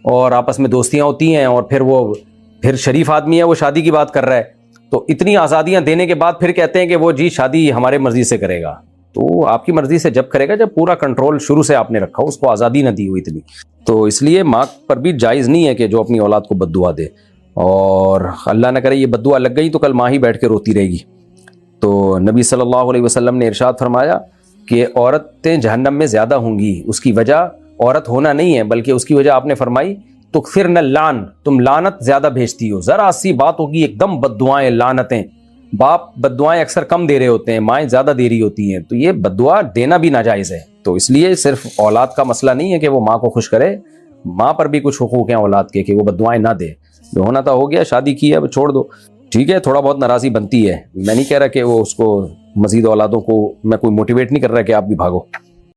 اور آپس میں دوستیاں ہوتی ہیں، اور پھر شریف آدمی ہے وہ شادی کی بات کر رہا ہے، تو اتنی آزادیاں دینے کے بعد پھر کہتے ہیں کہ وہ جی شادی ہمارے مرضی سے کرے گا۔ تو وہ آپ کی مرضی سے جب کرے گا جب پورا کنٹرول شروع سے آپ نے رکھا ہو, اس کو آزادی نہ دی ہوئی اتنی. تو اس لیے ماں پر بھی جائز نہیں ہے کہ جو اپنی اولاد کو بد دعا دے, اور اللہ نہ کرے یہ بد دعا لگ گئی تو کل ماں ہی بیٹھ کے روتی رہے گی. تو نبی صلی اللہ علیہ وسلم نے ارشاد فرمایا کہ عورتیں جہنم میں زیادہ ہوں گی, اس کی وجہ عورت ہونا نہیں ہے بلکہ اس کی وجہ آپ نے فرمائی تو پھر نہ لعن, تم لعنت زیادہ بھیجتی ہو. ذرا سی بات ہوگی ایک دم بد دعائیں, لعنتیں. باپ بد دعائیں اکثر کم دے رہے ہوتے ہیں, مائیں زیادہ دے رہی ہوتی ہیں, تو یہ بد دعا دینا بھی ناجائز ہے. تو اس لیے صرف اولاد کا مسئلہ نہیں ہے کہ وہ ماں کو خوش کرے, ماں پر بھی کچھ حقوق ہیں اولاد کے کہ وہ بد دعائیں نہ دے. جو ہونا تھا ہو گیا, شادی کی ہے اب چھوڑ دو. ٹھیک ہے, تھوڑا بہت ناراضی بنتی ہے, میں نہیں کہہ رہا کہ وہ اس کو مزید اولادوں کو, میں کوئی موٹیویٹ نہیں کر رہا کہ آپ بھی بھاگو.